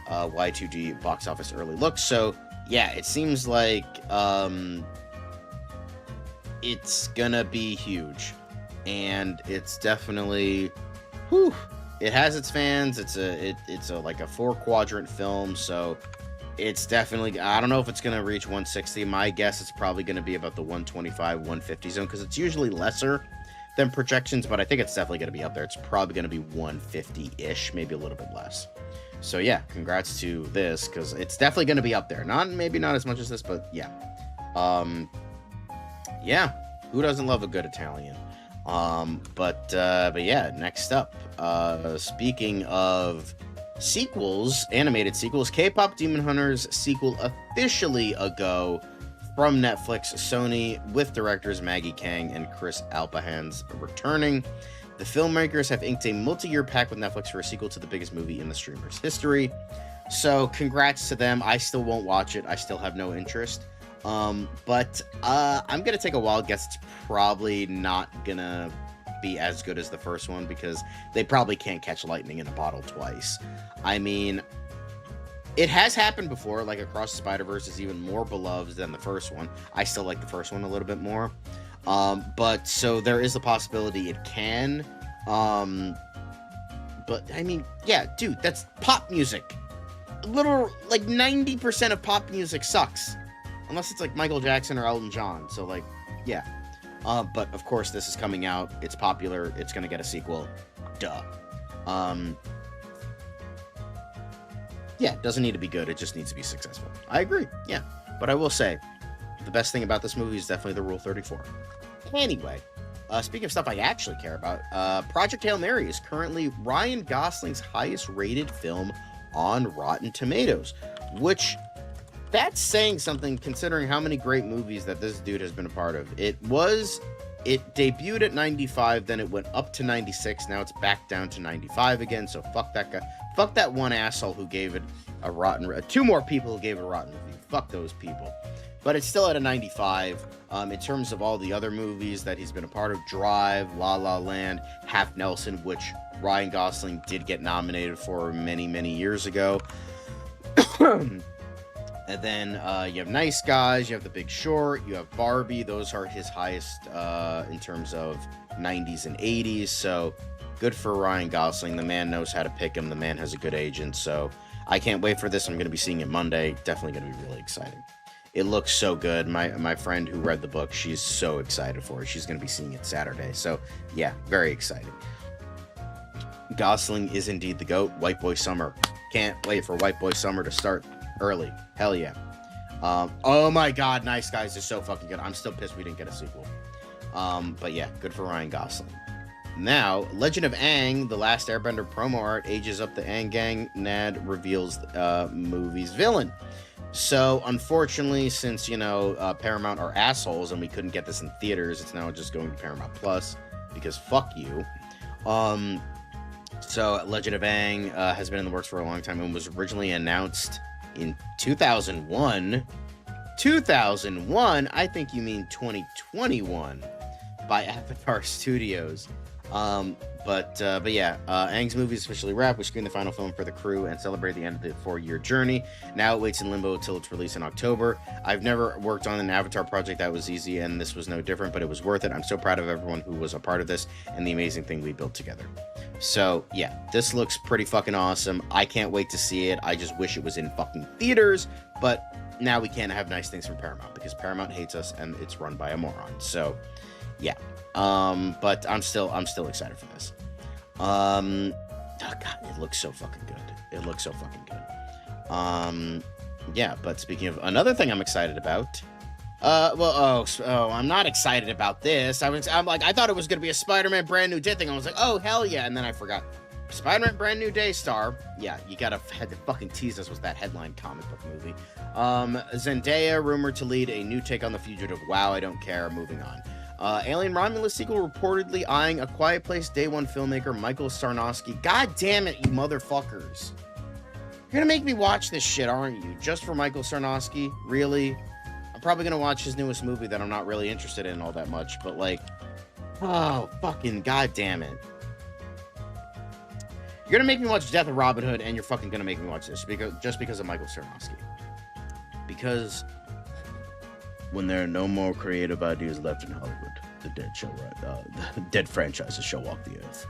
Y2G box office early look. So yeah, it seems like it's gonna be huge, and it's definitely, it has its fans. It's a like a 4-quadrant film, so it's definitely, I don't know if it's going to reach 160. My guess it's probably going to be about the 125, 150 zone, because it's usually lesser than projections, but I think it's definitely going to be up there. It's probably going to be 150-ish, maybe a little bit less. So yeah, congrats to this, because it's definitely going to be up there. Maybe not as much as this, but yeah. Yeah, who doesn't love a good Italian? But yeah, next up, speaking of sequels, animated sequels, K-Pop Demon Hunters sequel officially a go from Netflix. Sony, with directors Maggie Kang and Chris Alpahans returning. The filmmakers have inked a multi-year pact with Netflix for a sequel to the biggest movie in the streamer's history. So congrats to them. I still won't watch it. I still have no interest. But I'm gonna take a wild guess. It's probably not gonna be as good as the first one because they probably can't catch lightning in a bottle twice. I mean, it has happened before. Like Across the Spider-Verse is even more beloved than the first one. I still like the first one a little bit more. But so there is a possibility it can. But I mean, yeah, dude, that's pop music. Like 90% of pop music sucks. Unless it's like Michael Jackson or Elton John. So like, yeah. But of course this is coming out. It's popular. It's going to get a sequel. Duh. Yeah, it doesn't need to be good. It just needs to be successful. I agree. Yeah. But I will say, the best thing about this movie is definitely the Rule 34. Anyway, speaking of stuff I actually care about, Project Hail Mary is currently Ryan Gosling's highest rated film on Rotten Tomatoes, which that's saying something considering how many great movies that this dude has been a part of. It debuted at 95, then it went up to 96, now it's back down to 95 again, so fuck that guy. Fuck that one asshole who gave it a rotten, two more people who gave it a rotten review. Fuck those people. But it's still at a 95. In terms of all the other movies that he's been a part of, Drive, La La Land, Half Nelson, which Ryan Gosling did get nominated for many, many years ago. And then you have Nice Guys, you have The Big Short, you have Barbie. Those are his highest in terms of 90s and 80s. So good for Ryan Gosling. The man knows how to pick him. The man has a good agent. So I can't wait for this. I'm going to be seeing it Monday. Definitely going to be really exciting. It looks so good. My friend who read the book, she's so excited for it. She's going to be seeing it Saturday. So yeah, very exciting. Gosling is indeed the GOAT. White Boy Summer. Can't wait for White Boy Summer to start early. Hell yeah. Oh my god, Nice Guys is so fucking good. I'm still pissed we didn't get a sequel. But yeah, good for Ryan Gosling. Now, Legend of Aang, The Last Airbender promo art ages up the Aang gang. Nad reveals movie's villain. So, unfortunately, since, Paramount are assholes and we couldn't get this in theaters, it's now just going to Paramount Plus, because fuck you. So, Legend of Aang has been in the works for a long time and was originally announced in 2001. 2001? I think you mean 2021 by Avatar Studios. But yeah, Aang's movie is officially wrapped. We screened the final film for the crew and celebrate the end of the 4-year journey. Now it waits in limbo until its release in October. I've never worked on an Avatar project that was easy, and this was no different, but it was worth it. I'm so proud of everyone who was a part of this and the amazing thing we built together. So yeah, this looks pretty fucking awesome. I can't wait to see it. I just wish it was in fucking theaters, but now we can't have nice things from Paramount because Paramount hates us and it's run by a moron. So yeah. But I'm still excited for this. Oh god, it looks so fucking good. It looks so fucking good. Yeah, but speaking of another thing I'm excited about, I'm not excited about this. I thought it was gonna be a Spider-Man Brand New Day thing. I was like, oh hell yeah, and then I forgot. Spider-Man Brand New Day star. Yeah, you had to fucking tease us with that headline comic book movie. Zendaya rumored to lead a new take on The Fugitive. Wow, I don't care. Moving on. Alien Romulus sequel reportedly eyeing A Quiet Place Day One filmmaker Michael Sarnowski. God damn it, you motherfuckers. You're gonna make me watch this shit, aren't you? Just for Michael Sarnowski? Really? I'm probably gonna watch his newest movie that I'm not really interested in all that much, but like, oh, fucking god damn it. You're gonna make me watch Death of Robin Hood, and you're fucking gonna make me watch this just because of Michael Sarnowski. Because when there are no more creative ideas left in Hollywood, the dead franchises shall walk the earth.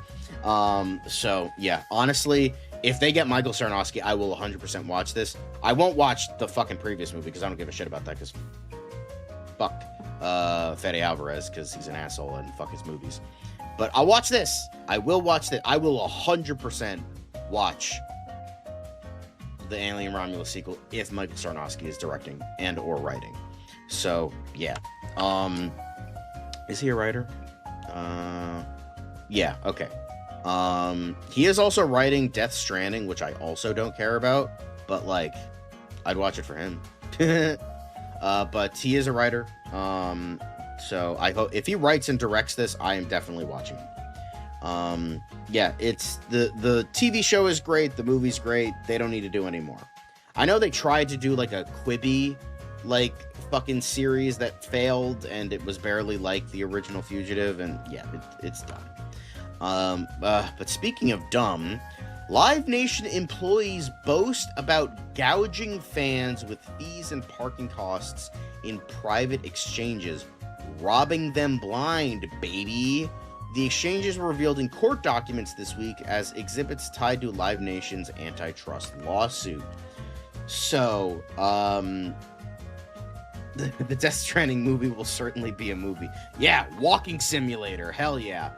So yeah, honestly, if they get Michael Sarnowski, I will 100% watch this. I won't watch the fucking previous movie because I don't give a shit about that. Because fuck Fede Alvarez because he's an asshole and fuck his movies. But I'll watch this. I will watch that. I will 100% watch the Alien Romulus sequel if Michael Sarnowski is directing and or writing. So yeah. Is he a writer? Yeah, okay. He is also writing Death Stranding, which I also don't care about, but like I'd watch it for him. But he is a writer. So I hope if he writes and directs this, I am definitely watching it. Yeah, it's the TV show is great, the movie's great. They don't need to do any more. I know they tried to do like a Quibi like fucking series that failed, and it was barely like the original Fugitive, and yeah, it's dumb. But speaking of dumb, Live Nation employees boast about gouging fans with fees and parking costs in private exchanges, robbing them blind, baby. The exchanges were revealed in court documents this week as exhibits tied to Live Nation's antitrust lawsuit. So, the Death Stranding movie will certainly be a movie. Yeah, walking simulator, hell yeah.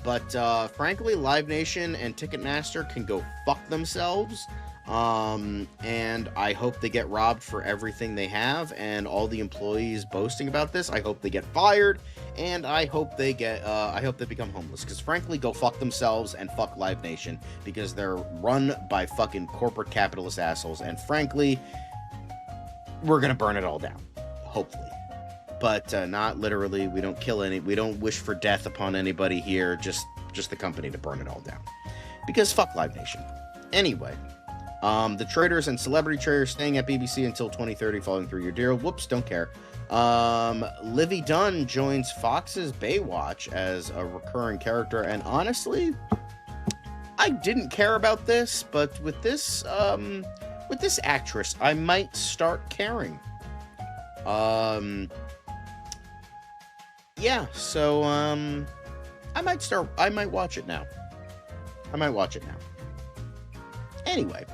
But frankly, Live Nation and Ticketmaster can go fuck themselves. And I hope they get robbed for everything they have, and all the employees boasting about this, I hope they get fired, and I hope they become homeless, because frankly, go fuck themselves and fuck Live Nation, because they're run by fucking corporate capitalist assholes, and frankly, we're gonna burn it all down, hopefully. But not literally. We don't wish for death upon anybody here, just the company to burn it all down, because fuck Live Nation. Anyway, the traders and celebrity traders staying at BBC until 2030 following 3-year deal. Whoops, don't care. Livy Dunn joins Fox's Baywatch as a recurring character, and honestly, I didn't care about this, but with this actress, I might start caring. Yeah, so I might watch it now. Anyway,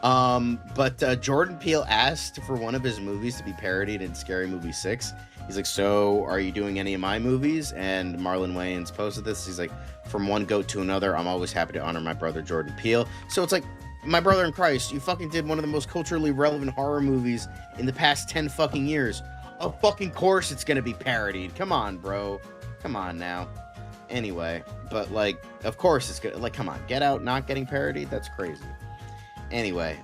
but Jordan Peele asked for one of his movies to be parodied in Scary Movie 6. He's like, so are you doing any of my movies? And Marlon Wayans posted this. He's like, from one goat to another, I'm always happy to honor my brother Jordan Peele. So it's like, my brother in Christ, you fucking did one of the most culturally relevant horror movies in the past 10 fucking years. Of fucking course it's gonna be parodied. Come on, bro. Come on now. Anyway, but like, of course it's gonna, like, come on. Get Out not getting parodied? That's crazy. Anyway,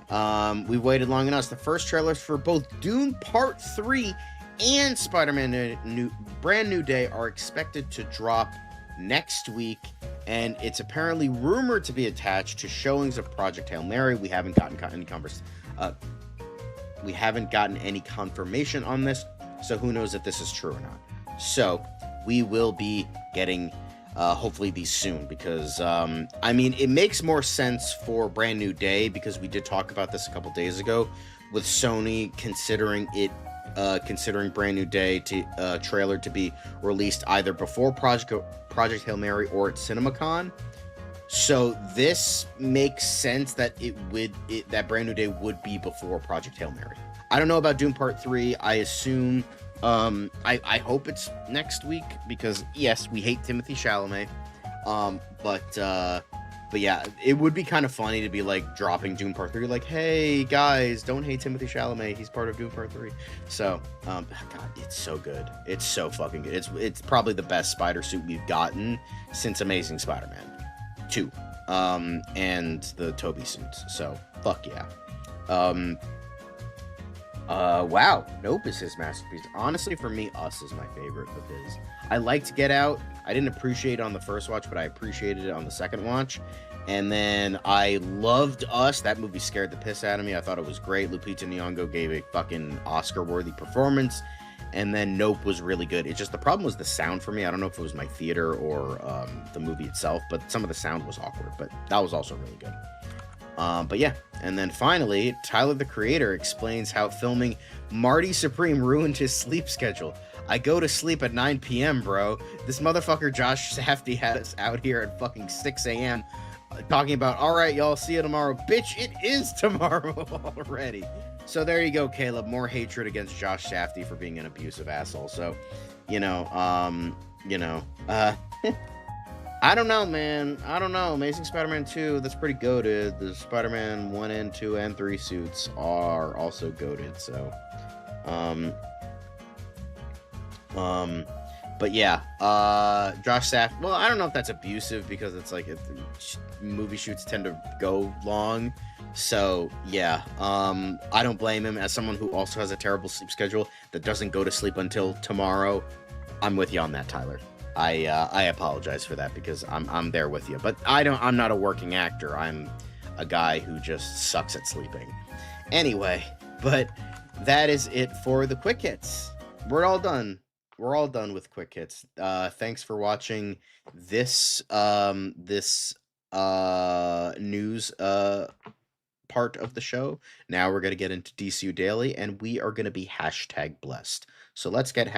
we've waited long enough. The first trailers for both Dune Part 3 and Spider-Man Brand New Day are expected to drop next week, and it's apparently rumored to be attached to showings of Project Hail Mary. We haven't gotten any confirmation on this, so who knows if this is true or not. So we will be getting hopefully these soon, because I mean, it makes more sense for Brand New Day, because we did talk about this a couple days ago with Sony considering Brand New Day trailer to be released either before Project Hail Mary or at CinemaCon. So this makes sense that that Brand New Day would be before Project Hail Mary. I don't know about Dune Part 3. I assume, I hope it's next week, because yes, we hate Timothée Chalamet. But yeah, it would be kind of funny to be like dropping Dune Part 3, like, hey guys, don't hate Timothée Chalamet, he's part of Dune Part 3. So, God, it's so good. It's so fucking good. It's probably the best spider suit we've gotten since Amazing Spider-Man 2, and the Toby suits. So, fuck yeah. Wow, Nope is his masterpiece. Honestly, for me, Us is my favorite of his. I liked Get Out. I didn't appreciate it on the first watch, but I appreciated it on the second watch. And then I loved Us. That movie scared the piss out of me. I thought it was great. Lupita Nyong'o gave a fucking Oscar-worthy performance. And then Nope was really good. It's just, the problem was the sound for me. I don't know if it was my theater or the movie itself, but some of the sound was awkward. But that was also really good. But yeah, and then finally, Tyler, the Creator, explains how filming Marty Supreme ruined his sleep schedule. I go to sleep at 9 p.m., bro. This motherfucker Josh Safdie had us out here at fucking 6 a.m. Talking about, all right, y'all, see you tomorrow. Bitch, it is tomorrow already. So there you go, Caleb. More hatred against Josh Safdie for being an abusive asshole. So, I don't know, man. I don't know. Amazing Spider-Man 2, that's pretty goated. The Spider-Man 1 and 2 and 3 suits are also goated, so. But yeah, Josh Safdie, well, I don't know if that's abusive, because it's like, movie shoots tend to go long. So, yeah, I don't blame him. As someone who also has a terrible sleep schedule that doesn't go to sleep until tomorrow, I'm with you on that, Tyler. I apologize for that because I'm there with you. But I'm not a working actor. I'm a guy who just sucks at sleeping. Anyway, but that is it for the quick hits. We're all done. We're all done with quick hits. Thanks for watching this news part of the show. Now we're going to get into DCU Daily, and we are going to be #blessed. So let's get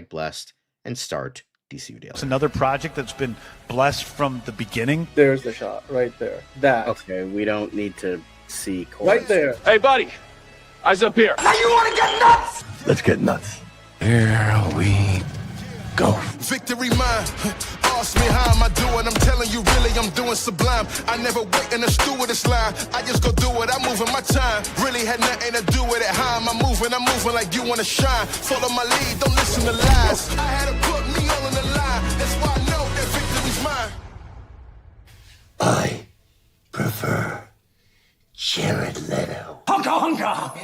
#blessed and start DCU Daily. It's another project that's been blessed from the beginning. There's the shot right there. That. Okay, we don't need to see right there. Hey, buddy. Eyes up here. Now you want to get nuts? Let's get nuts. Here we go. Victory mine. Ask me how am I doing? I'm telling you, really, I'm doing sublime. I never wait in the stewardess line. I just go do it. I'm moving my time. Really had nothing to do with it. How am I moving? I'm moving like you want to shine. Follow my lead. Don't listen to lies. I had to put me all on the line. That's why I know that victory's mine. I prefer Jared Leto. Hunka hunka!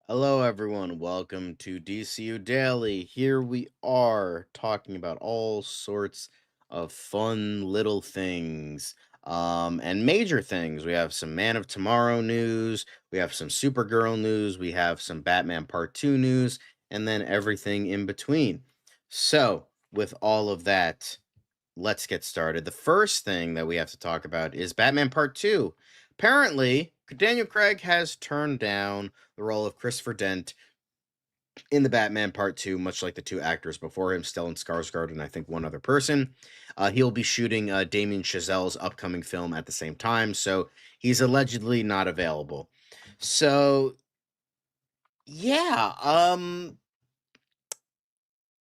Hello, everyone. Welcome to DCU Daily. Here we are talking about all sorts of fun little things and major things. We have some Man of Tomorrow news. We have some Supergirl news. We have some Batman Part 2 news, and then everything in between. So, with all of that, let's get started. The first thing that we have to talk about is Batman Part 2. Apparently, Daniel Craig has turned down the role of Christopher Dent in the Batman Part 2, much like the two actors before him, Stellan Skarsgård and I think one other person. He'll be shooting Damien Chazelle's upcoming film at the same time, so he's allegedly not available. So, yeah,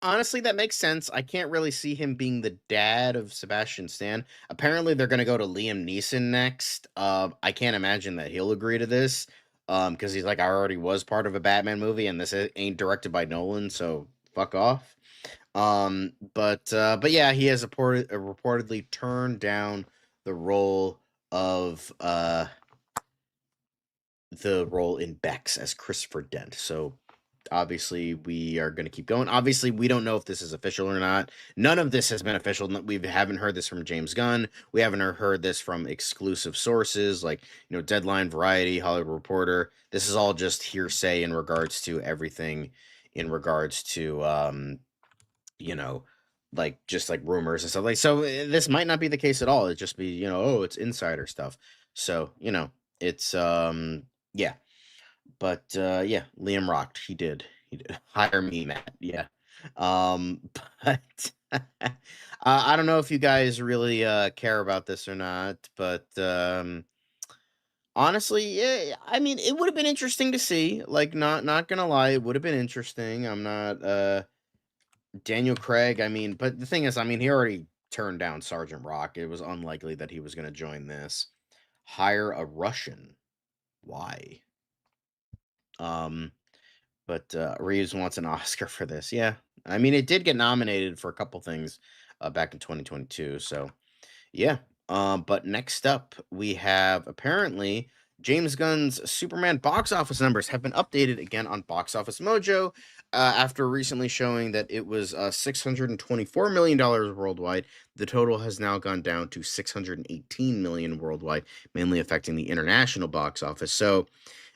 honestly, that makes sense. I can't really see him being the dad of Sebastian Stan. Apparently, they're going to go to Liam Neeson next. I can't imagine that he'll agree to this because he's like, I already was part of a Batman movie, and this ain't directed by Nolan, so fuck off. But yeah, he has reportedly turned down the role of the role in Bex as Christopher Dent. So obviously, we are going to keep going. Obviously, we don't know if this is official or not. None of this has been official. We haven't heard this from James Gunn. We haven't heard this from exclusive sources like, Deadline, Variety, Hollywood Reporter. This is all just hearsay in regards to everything, in regards to, just like rumors and stuff. So this might not be the case at all. It'd just be, it's insider stuff. So, it's, yeah. But yeah, Liam rocked. He did. Hire me, Matt. Yeah. But I don't know if you guys really care about this or not, but honestly, yeah, I mean, it would have been interesting to see. Like, not gonna lie, it would have been interesting. I'm not Daniel Craig. I mean, but the thing is, I mean, he already turned down Sergeant Rock. It was unlikely that he was gonna join this. Hire a Russian. Why? But Reeves wants an Oscar for this. Yeah. I mean, it did get nominated for a couple things back in 2022. So, yeah. But next up, we have apparently James Gunn's Superman box office numbers have been updated again on Box Office Mojo after recently showing that it was $624 million worldwide. The total has now gone down to $618 million worldwide, mainly affecting the international box office. So,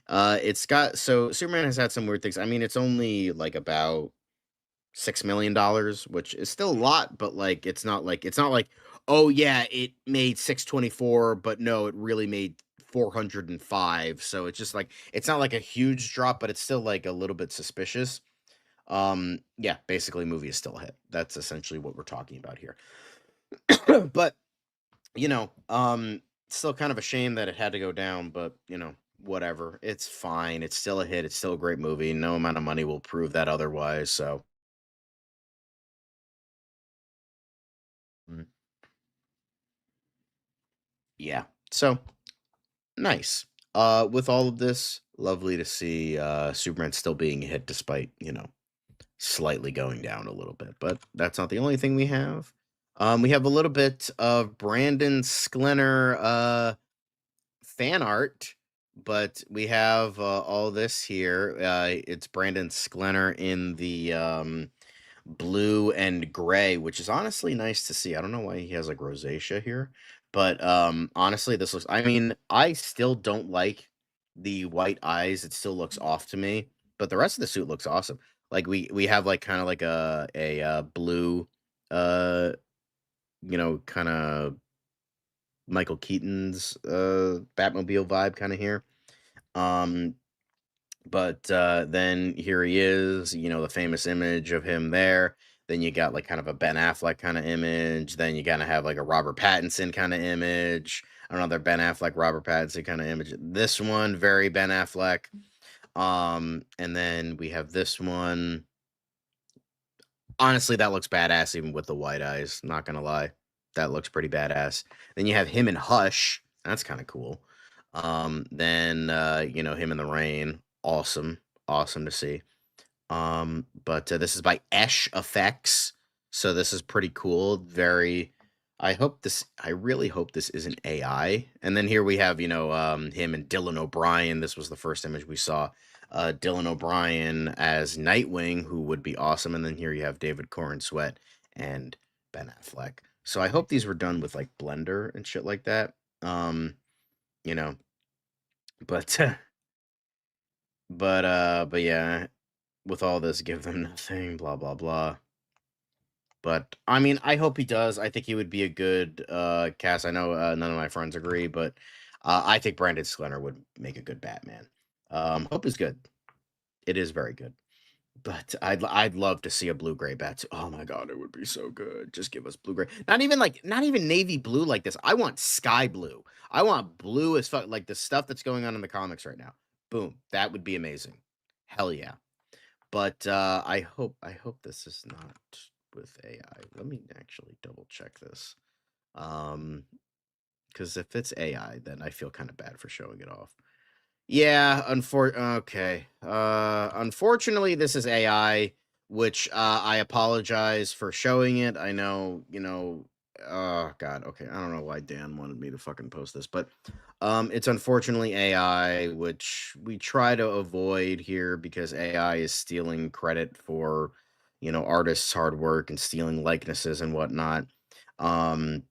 Superman has had some weird things. I mean, it's only like about $6 million, which is still a lot, but like it's not like oh yeah, it made 624, but no, it really made 405. So it's just like it's not like a huge drop, but it's still like a little bit suspicious. Yeah, basically movie is still a hit. That's essentially what we're talking about here. But still kind of a shame that it had to go down, but whatever. It's fine. It's still a hit. It's still a great movie. No amount of money will prove that otherwise. So, yeah. So, nice. With all of this, lovely to see Superman still being a hit despite, slightly going down a little bit. But that's not the only thing we have. We have a little bit of Brandon Sklenar fan art but we have all this here. It's Brandon Sklenar in the blue and gray, which is honestly nice to see. I don't know why he has like rosacea here, but honestly, this looks. I mean, I still don't like the white eyes. It still looks off to me, but the rest of the suit looks awesome. Like we have like kind of like a blue, uh, kind of Michael Keaton's Batmobile vibe kind of here. Um, but then here he is, the famous image of him there. Then you got like kind of a Ben Affleck kind of image. Then you gotta have like a Robert Pattinson kind of image. Another Ben Affleck, Robert Pattinson kind of image. This one, very Ben Affleck. And then we have this one. Honestly, that looks badass even with the white eyes. Not gonna lie, that looks pretty badass. Then you have him in Hush. That's kind of cool. Then him in the rain. Awesome, awesome to see. But this is by Esh Effects, so this is pretty cool. Very. I really hope this isn't AI. And then here we have him and Dylan O'Brien. This was the first image we saw. Dylan O'Brien as Nightwing, who would be awesome. And then here you have David Corn Sweat and Ben Affleck. So I hope these were done with like Blender and shit like that. You know, but but yeah, with all this, give them nothing, blah blah blah. But I mean, I hope he does. I think he would be a good cast. I know none of my friends agree, but I think Brandon Sklenar would make a good Batman. Hope is good. It is very good. But I'd love to see a blue gray bat. Oh my god, it would be so good. Just give us blue gray. Not even navy blue like this. I want sky blue. I want blue as fuck, like the stuff that's going on in the comics right now. Boom, that would be amazing. Hell yeah. But I hope this is not with AI. Let me actually double check this. Because if it's AI, then I feel kind of bad for showing it off. Yeah, okay. Unfortunately, this is AI, which I apologize for showing it. I know, oh god, okay. I don't know why Dan wanted me to fucking post this, but it's unfortunately AI, which we try to avoid here because AI is stealing credit for, artists' hard work and stealing likenesses and whatnot. But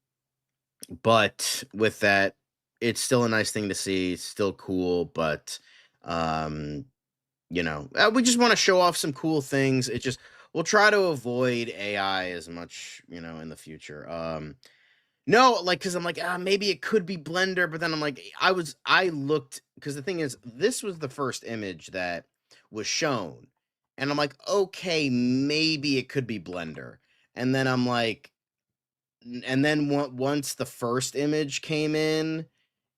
with that, it's still a nice thing to see. It's still cool, but we just want to show off some cool things. We'll try to avoid AI as much, in the future. No, like, because I'm like, maybe it could be Blender, but then I'm like, I looked, because the thing is, this was the first image that was shown, and I'm like, okay, maybe it could be Blender, and then I'm like, and then once the first image came in,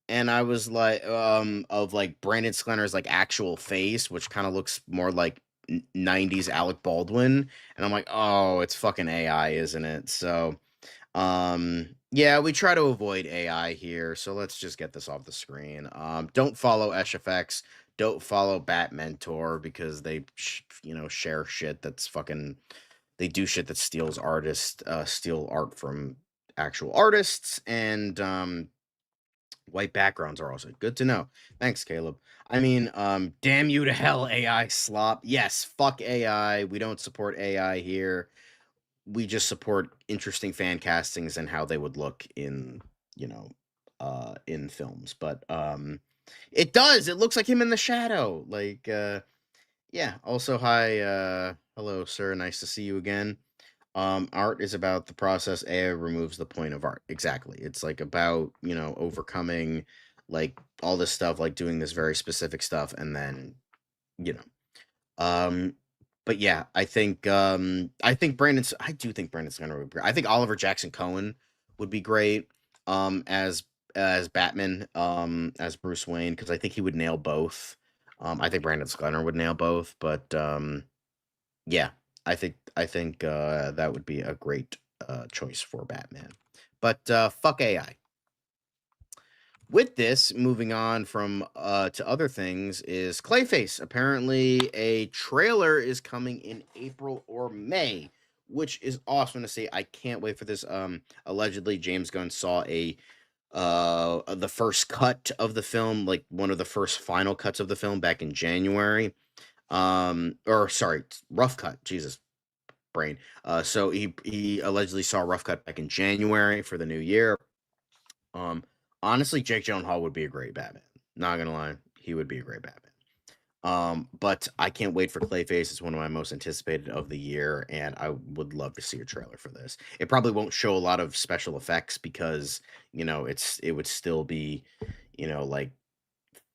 and I was like, of like Brandon Sklenar's like actual face, which kind of looks more like 90s Alec Baldwin, and I'm like, oh, it's fucking AI, isn't it? So, yeah, we try to avoid AI here, so let's just get this off the screen. Don't follow SFX, don't follow Bat Mentor, because they, share shit that's fucking, they do shit that steals steal art from actual artists, and, white backgrounds are also good to know. Thanks, Caleb. I mean, damn you to hell, AI slop. Yes, fuck AI. We don't support AI here. We just support interesting fan castings and how they would look in, in films. But it does. It looks like him in the shadow. Like, yeah. Also, hi, hello, sir. Nice to see you again. Art is about the process. AI removes the point of art. Exactly. It's like about, overcoming like all this stuff, like doing this very specific stuff, and then, you know. But yeah, I do think Brandon Sklenar would be great. I think Oliver Jackson Cohen would be great as Batman, as Bruce Wayne, because I think he would nail both. I think Brandon Sklenar would nail both, but yeah, I think that would be a great choice for Batman. But fuck AI. With this, moving on from to other things, is Clayface. Apparently, a trailer is coming in April or May, which is awesome to see. I can't wait for this. Allegedly, James Gunn saw a the first cut of the film, like one of the first final cuts of the film back in January. Or sorry, rough cut. Jesus, brain. So he allegedly saw a rough cut back in January for the new year. Honestly, Jake Gyllenhaal would be a great Batman. Not gonna lie, he would be a great Batman. But I can't wait for Clayface. It's one of my most anticipated of the year, and I would love to see a trailer for this. It probably won't show a lot of special effects because, it would still be, like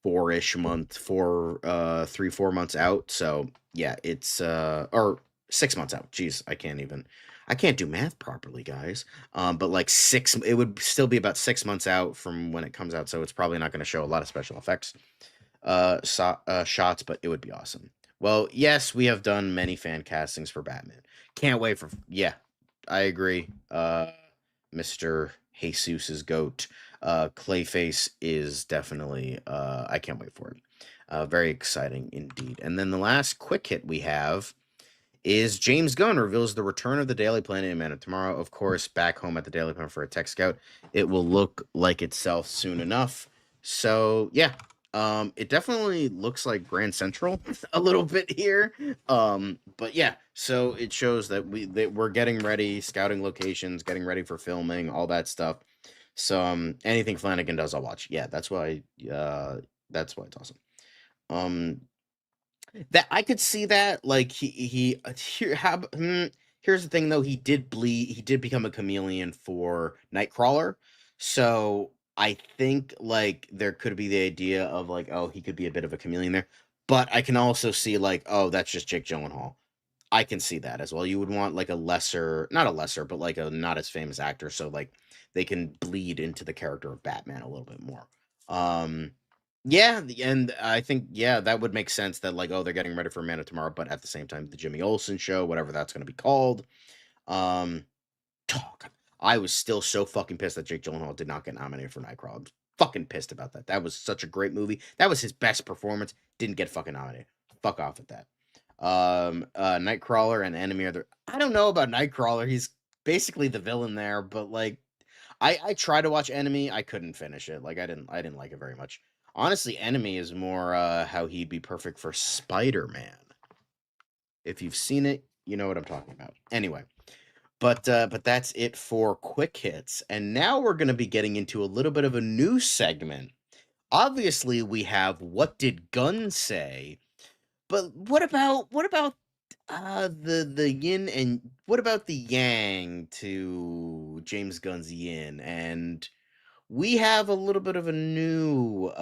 3-4 months out. So yeah, it's or 6 months out. Jeez, I can't do math properly, guys. But like it would still be about 6 months out from when it comes out. So it's probably not going to show a lot of special effects shots, but it would be awesome. Well, yes, we have done many fan castings for Batman. Can't wait for I agree. Mr. Jesus's goat. Clayface is definitely I can't wait for it. Very exciting indeed. And then the last quick hit we have is James Gunn reveals the return of the Daily Planet in Man of Tomorrow. Of course, back home at the Daily Planet for a tech scout. It will look like itself soon enough. So yeah, it definitely looks like Grand Central a little bit here. But yeah, so it shows that we're getting ready, scouting locations, getting ready for filming, all that stuff. So anything Flanagan does, I'll watch. Yeah, that's why it's awesome. That I could see that, like here's the thing though, he did become a chameleon for Nightcrawler. So I think like there could be the idea of like, oh, he could be a bit of a chameleon there. But I can also see like, oh, that's just Jake Gyllenhaal. I can see that as well. You would want like not a lesser, but like a not as famous actor, so like they can bleed into the character of Batman a little bit more. Yeah, and I think that would make sense that like, oh, they're getting ready for Man of Tomorrow, but at the same time, the Jimmy Olsen show, whatever that's going to be called. I was still so fucking pissed that Jake Gyllenhaal did not get nominated for Nightcrawler. I'm fucking pissed about that. That was such a great movie. That was his best performance. Didn't get fucking nominated. Fuck off at that. Nightcrawler and Enemy are I don't know about Nightcrawler. He's basically the villain there, but like, I tried to watch Enemy. I couldn't finish it. Like, I didn't like it very much. Honestly, Enemy is more how he'd be perfect for Spider-Man. If you've seen it, you know what I'm talking about. Anyway, but that's it for quick hits. And now we're going to be getting into a little bit of a new segment. Obviously, we have What Did Gunn Say? But what about the yin, and what about the yang to James Gunn's yin? And we have a little bit of a new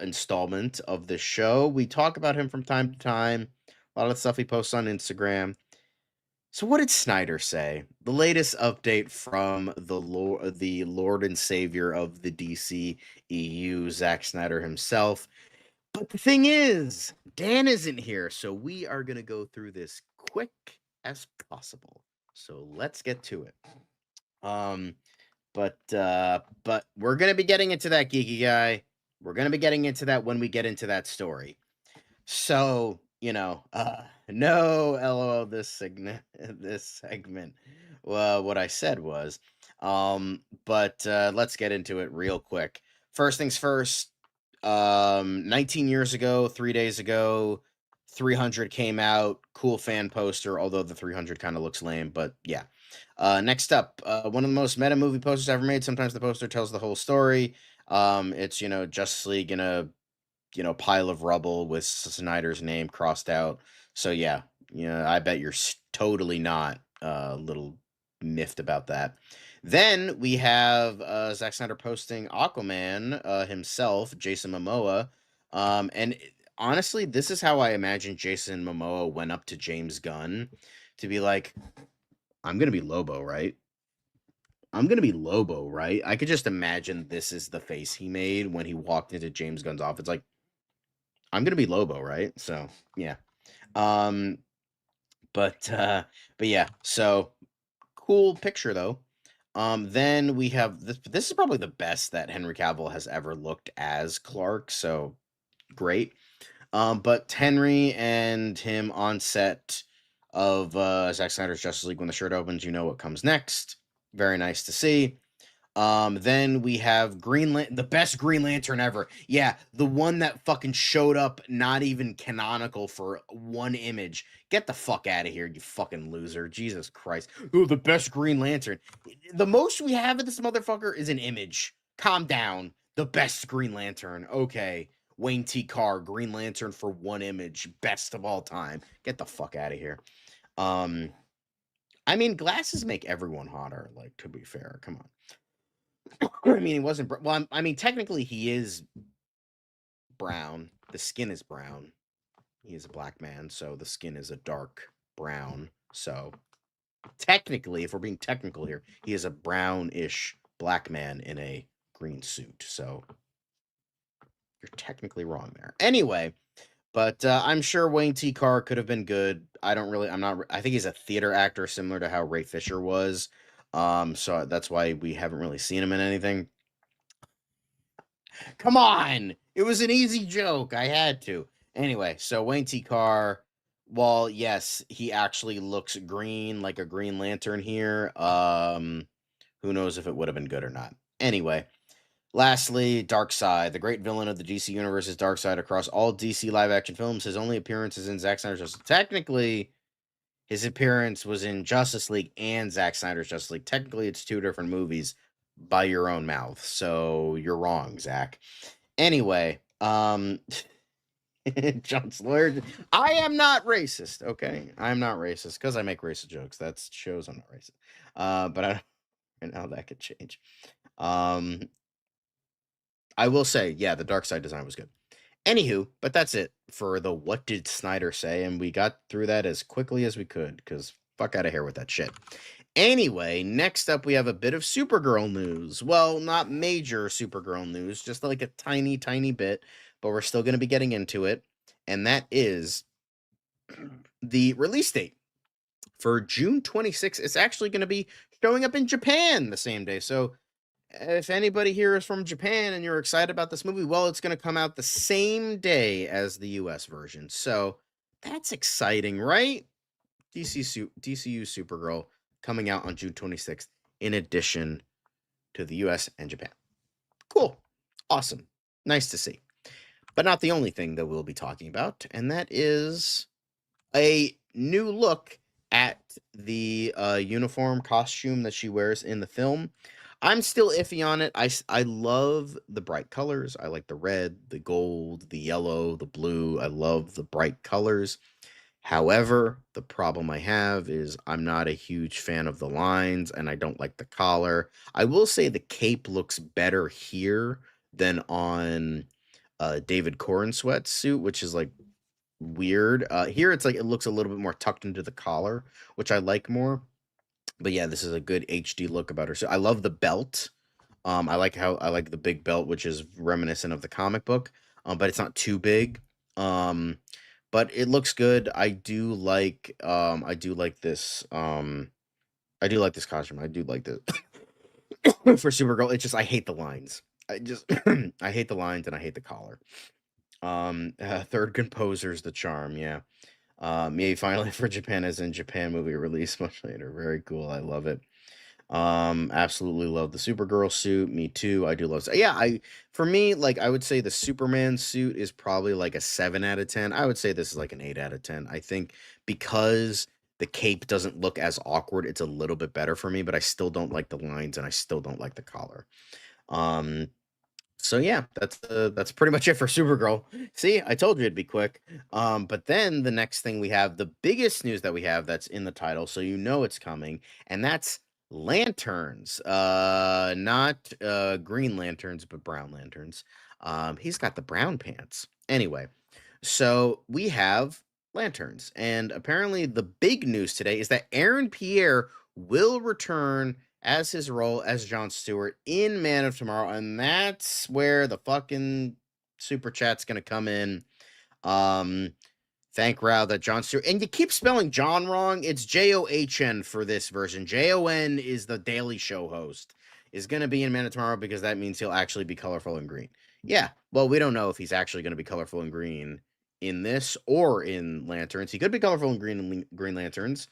installment of the show. We talk about him from time to time. A lot of stuff he posts on Instagram. So what did Snyder say? The latest update from the Lord and Savior of the DCEU, Zack Snyder himself. But the thing is, Dan isn't here, so we are going to go through this quick as possible. So let's get to it. But we're going to be getting into that, geeky guy. We're going to be getting into that when we get into that story. So, no LOL this segment. Well, what I said was, but let's get into it real quick. First things first, 19 years ago, 3 days ago, 300 came out. Cool fan poster, although the 300 kind of looks lame, but yeah. Next up, one of the most meta movie posters ever made. Sometimes the poster tells the whole story. It's, Justice League in a, pile of rubble with Snyder's name crossed out. So yeah, I bet you're totally not a little miffed about that. Then we have Zack Snyder posting Aquaman himself, Jason Momoa. And honestly, this is how I imagine Jason Momoa went up to James Gunn to be like, I'm going to be Lobo, right? I could just imagine this is the face he made when he walked into James Gunn's office. Like, I'm going to be Lobo, right? So, yeah. But yeah, so cool picture though. Then we have this is probably the best that Henry Cavill has ever looked as Clark, so great. But Henry and him on set of Zack Snyder's Justice League, when the shirt opens, you know what comes next. Very nice to see. Then we have the best Green Lantern ever. Yeah, the one that fucking showed up not even canonical for one image. Get the fuck out of here, you fucking loser. Jesus Christ. Ooh, the best Green Lantern. The most we have of this motherfucker is an image. Calm down. The best Green Lantern. Okay. Wayne T. Carr, Green Lantern for one image. Best of all time. Get the fuck out of here. I mean, glasses make everyone hotter, like, to be fair. Come on. I mean, he wasn't. Well, I mean, technically, he is brown. The skin is brown. He is a black man, so the skin is a dark brown. So, technically, if we're being technical here, he is a brownish black man in a green suit. So, you're technically wrong there. Anyway, but I'm sure Wayne T. Carr could have been good. I think he's a theater actor, similar to how Ray Fisher was. So that's why we haven't really seen him in anything. Come on! It was an easy joke. I had to. Anyway, so Wayne T. Carr, well, yes, he actually looks green, like a Green Lantern here. Who knows if it would have been good or not. Anyway, lastly, Darkseid. The great villain of the DC universe is Darkseid across all DC live-action films. His only appearance is in Zack Snyder's Justice League. Technically, his appearance was in Justice League and Zack Snyder's Justice League. Technically, it's two different movies by your own mouth. So you're wrong, Zach. Anyway, John's lawyer. I am not racist, okay? I'm not racist because I make racist jokes. That shows I'm not racist. But I don't know how that could change. I will say, yeah, the Darkseid design was good. Anywho, but that's it for the What Did Snyder Say? And we got through that as quickly as we could because fuck out of here with that shit. Anyway, next up we have a bit of Supergirl news. Well, not major Supergirl news, just like a tiny, tiny bit, but we're still going to be getting into it. And that is the release date for June 26th. It's actually going to be showing up in Japan the same day. So if anybody here is from Japan and you're excited about this movie, well, it's going to come out the same day as the US version. So that's exciting, right? DCU Supergirl coming out on June 26th, in addition to the US and Japan. Cool. Awesome. Nice to see. But not the only thing that we'll be talking about, and that is a new look at the uniform costume that she wears in the film. I'm still iffy on it. I love the bright colors. I like the red, the gold, the yellow, the blue. I love the bright colors. However, the problem I have is I'm not a huge fan of the lines and I don't like the collar. I will say the cape looks better here than on David Corenswet's suit, which is like weird. Here it's like it looks a little bit more tucked into the collar, which I like more. But yeah, this is a good HD look about her. So I love the belt. I like the big belt, which is reminiscent of the comic book, but it's not too big. But it looks good. I do like this. I do like this costume. I do like this for Supergirl. It's just I hate the lines. I hate the lines and I hate the collar. Third composer's the charm. Yeah. Yeah. Finally for Japan, as in Japan movie release much later. Very cool. I love it. Absolutely love the Supergirl suit. Me too. I do love. Yeah, for me, like I would say the Superman suit is probably like a 7 out of 10. I would say this is like an 8 out of 10. I think because the cape doesn't look as awkward, it's a little bit better for me, but I still don't like the lines and I still don't like the collar. So yeah, that's pretty much it for Supergirl. See, I told you it'd be quick. But then the next thing we have, the biggest news that we have that's in the title, so you know it's coming, and that's lanterns. Not green lanterns, but brown lanterns. He's got the brown pants. Anyway, so we have lanterns, and apparently the big news today is that Aaron Pierre will return as his role as Jon Stewart in Man of Tomorrow, and that's where the fucking super chat's gonna come in. Thank Rao that Jon Stewart, and you keep spelling John wrong. It's John for this version. Jon is the Daily Show host. Is gonna be in Man of Tomorrow because that means he'll actually be colorful and green. Yeah, well, we don't know if he's actually gonna be colorful and green in this or in Lanterns. He could be colorful and Green Lanterns,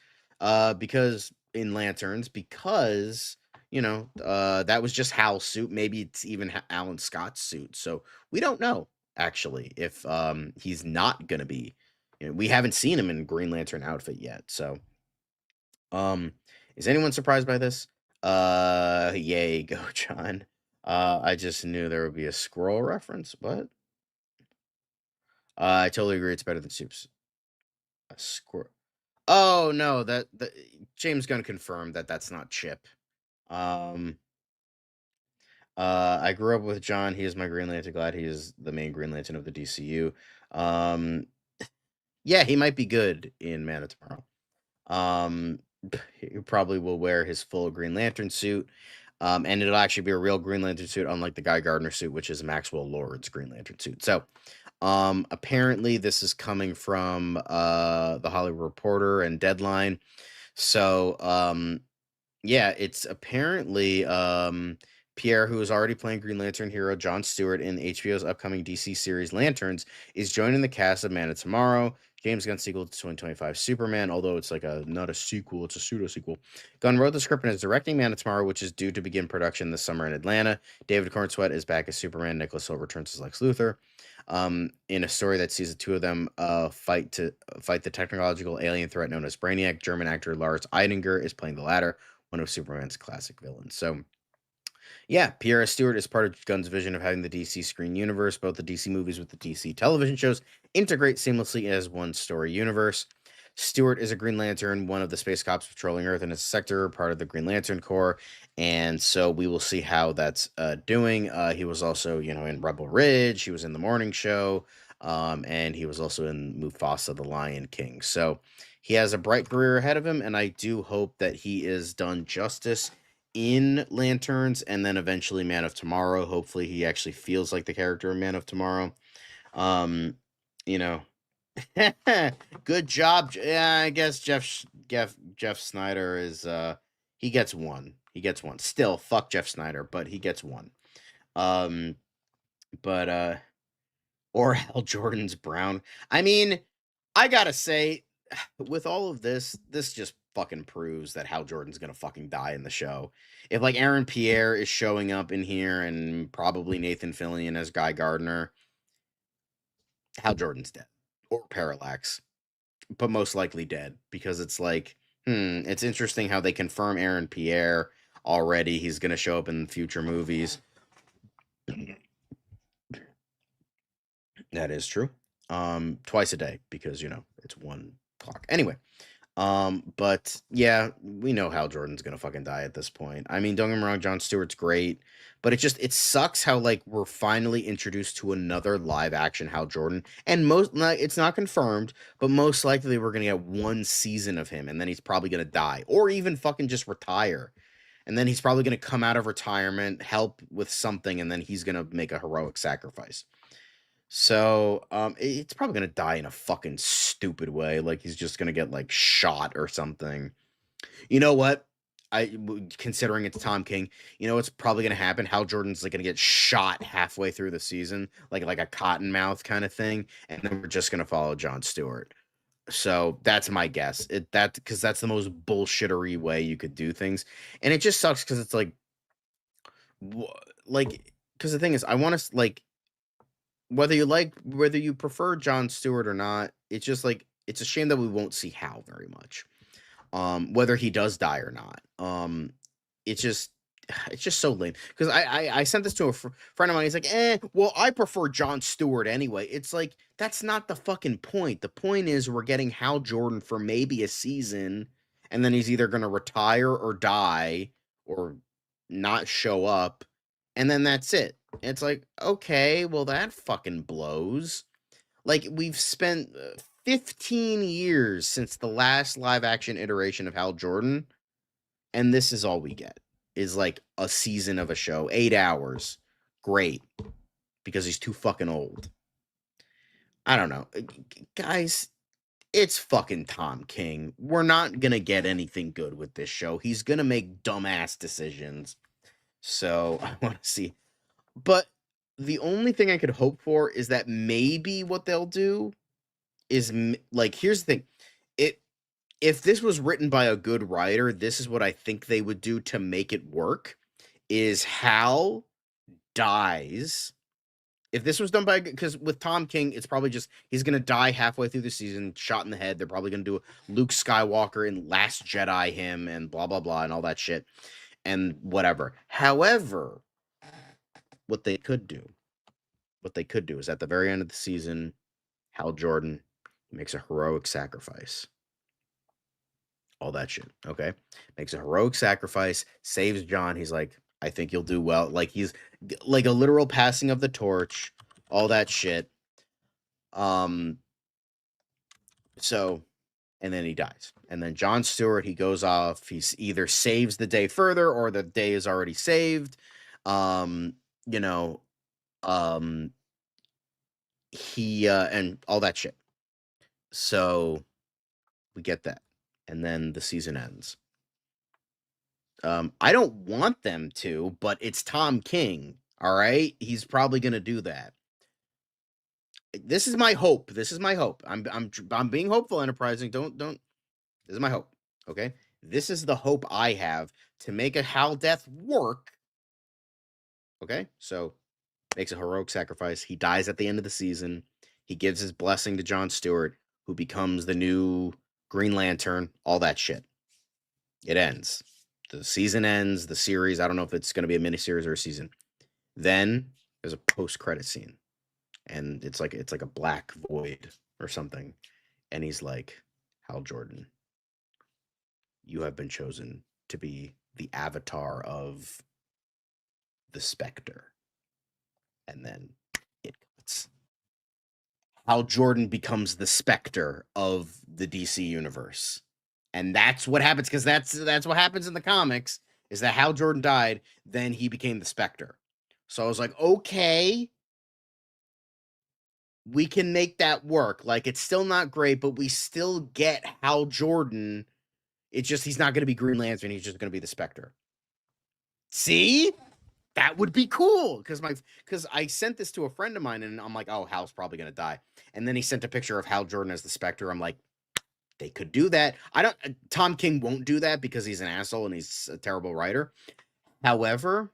because that was just Hal's suit. Maybe it's even Alan Scott's suit. So we don't know actually if he's not gonna be. We haven't seen him in Green Lantern outfit yet. So is anyone surprised by this? Yay, go John. I just knew there would be a scroll reference. What? I totally agree. It's better than Soups. A squirrel. Oh no, that James Gunn confirmed that that's not Chip. I grew up with John. He is my Green Lantern. Glad he is the main Green Lantern of the DCU. Yeah, he might be good in Man of Tomorrow. He probably will wear his full Green Lantern suit. And it'll actually be a real Green Lantern suit, unlike the Guy Gardner suit, which is Maxwell Lord's Green Lantern suit. So, apparently this is coming from the Hollywood Reporter and Deadline. So, yeah, it's apparently Pierre, who is already playing Green Lantern hero Jon Stewart in HBO's upcoming DC series Lanterns, is joining the cast of Man of Tomorrow, James Gunn's sequel to 2025 Superman, although it's like not a sequel, it's a pseudo-sequel. Gunn wrote the script and is directing Man of Tomorrow, which is due to begin production this summer in Atlanta. David Cornsweet is back as Superman. Nicholas Hoult returns as Lex Luthor. In a story that sees the two of them fight the technological alien threat known as Brainiac, German actor Lars Eidinger is playing the latter, one of Superman's classic villains. So, yeah, Pierre Stewart is part of Gunn's vision of having the DC screen universe. Both the DC movies with the DC television shows integrate seamlessly as one story universe. Stewart is a Green Lantern, one of the space cops patrolling Earth in its sector, part of the Green Lantern Corps, and so we will see how that's doing. He was also, in Rebel Ridge. He was in The Morning Show, and he was also in Mufasa: The Lion King. So he has a bright career ahead of him, and I do hope that he is done justice in Lanterns and then eventually Man of Tomorrow. Hopefully he actually feels like the character in Man of Tomorrow. You know, good job. Yeah, I guess Jeff Snyder is he gets one. He gets one. Still, fuck Jeff Snyder, but he gets one. But or Hal Jordan's Brown. I mean, I gotta say, with all of this just fucking proves that Hal Jordan's gonna fucking die in the show. If like Aaron Pierre is showing up in here and probably Nathan Fillion as Guy Gardner, Hal Jordan's dead. Or Parallax. But most likely dead. Because it's like, it's interesting how they confirm Aaron Pierre already. He's gonna show up in future movies. That is true. Twice a day, because it's 1 o'clock. Anyway. But yeah, we know Hal Jordan's gonna fucking die at this point. I mean, don't get me wrong, Jon Stewart's great, but it sucks how like we're finally introduced to another live action Hal Jordan, and it's not confirmed, but most likely we're gonna get 1 season of him, and then he's probably gonna die, or even fucking just retire, and then he's probably gonna come out of retirement, help with something, and then he's gonna make a heroic sacrifice. So, it's probably gonna die in a fucking stupid way, like he's just gonna get like shot or something. You know what? Considering it's Tom King, you know what's probably gonna happen? Hal Jordan's like gonna get shot halfway through the season, like a cottonmouth kind of thing, and then we're just gonna follow Jon Stewart. So that's my guess. Because that's the most bullshittery way you could do things, and it just sucks because it's like, because the thing is, I want to like. Whether you prefer Jon Stewart or not, it's just like it's a shame that we won't see Hal very much. Whether he does die or not. It's just so lame. Because I sent this to a friend of mine. He's like, well, I prefer Jon Stewart anyway. It's like, that's not the fucking point. The point is we're getting Hal Jordan for maybe a season, and then he's either gonna retire or die or not show up, and then that's it. It's like, okay, well, that fucking blows. Like, we've spent 15 years since the last live-action iteration of Hal Jordan, and this is all we get, is like a season of a show, 8 hours. Great. Because he's too fucking old. I don't know. Guys, it's fucking Tom King. We're not gonna get anything good with this show. He's gonna make dumbass decisions. So, I want to see... But the only thing I could hope for is that maybe what they'll do is, like, here's the thing. if this was written by a good writer, this is what I think they would do to make it work, is Hal dies. If this was done by, because with Tom King, it's probably just, he's going to die halfway through the season, shot in the head. They're probably going to do Luke Skywalker and Last Jedi him and blah, blah, blah, and all that shit and whatever. However, what they could do is at the very end of the season, Hal Jordan makes a heroic sacrifice. All that shit, okay? Makes a heroic sacrifice, saves John. He's like, I think you'll do well. Like, he's like a literal passing of the torch, all that shit. So, and then he dies. And then Jon Stewart, he goes off. He's either saves the day further or the day is already saved. You know, he and all that shit. So we get that. And then the season ends. I don't want them to, but it's Tom King. All right, he's probably gonna do that. This is my hope. I'm being hopeful, enterprising. Don't. This is my hope. Okay, this is the hope I have to make a Hal death work. Okay, so makes a heroic sacrifice. He dies at the end of the season. He gives his blessing to Jon Stewart, who becomes the new Green Lantern. All that shit. It ends. The season ends. The series. I don't know if it's going to be a miniseries or a season. Then there's a post-credit scene, and it's like a black void or something, and he's like, Hal Jordan, you have been chosen to be the avatar of the Spectre. And then it cuts. Hal Jordan becomes the Spectre of the DC universe. And that's what happens, because that's what happens in the comics, is that Hal Jordan died, then he became the Spectre. So I was like, okay, we can make that work. Like, it's still not great, but we still get Hal Jordan. It's just he's not going to be Green Lantern. He's just going to be the Spectre. See? That would be cool, because I sent this to a friend of mine, and I'm like, oh, Hal's probably going to die. And then he sent a picture of Hal Jordan as the Spectre. I'm like, they could do that. Tom King won't do that because he's an asshole and he's a terrible writer. However,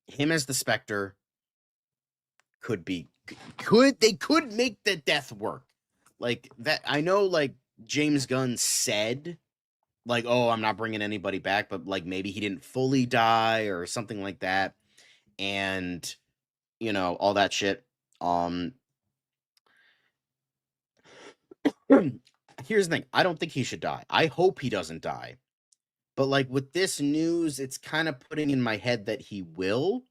him as the Spectre they could make the death work. Like that, I know, like, James Gunn said, like, oh, I'm not bringing anybody back, but like maybe he didn't fully die or something like that. And, all that shit. Here's the thing. I don't think he should die. I hope he doesn't die. But like with this news, it's kind of putting in my head that he will.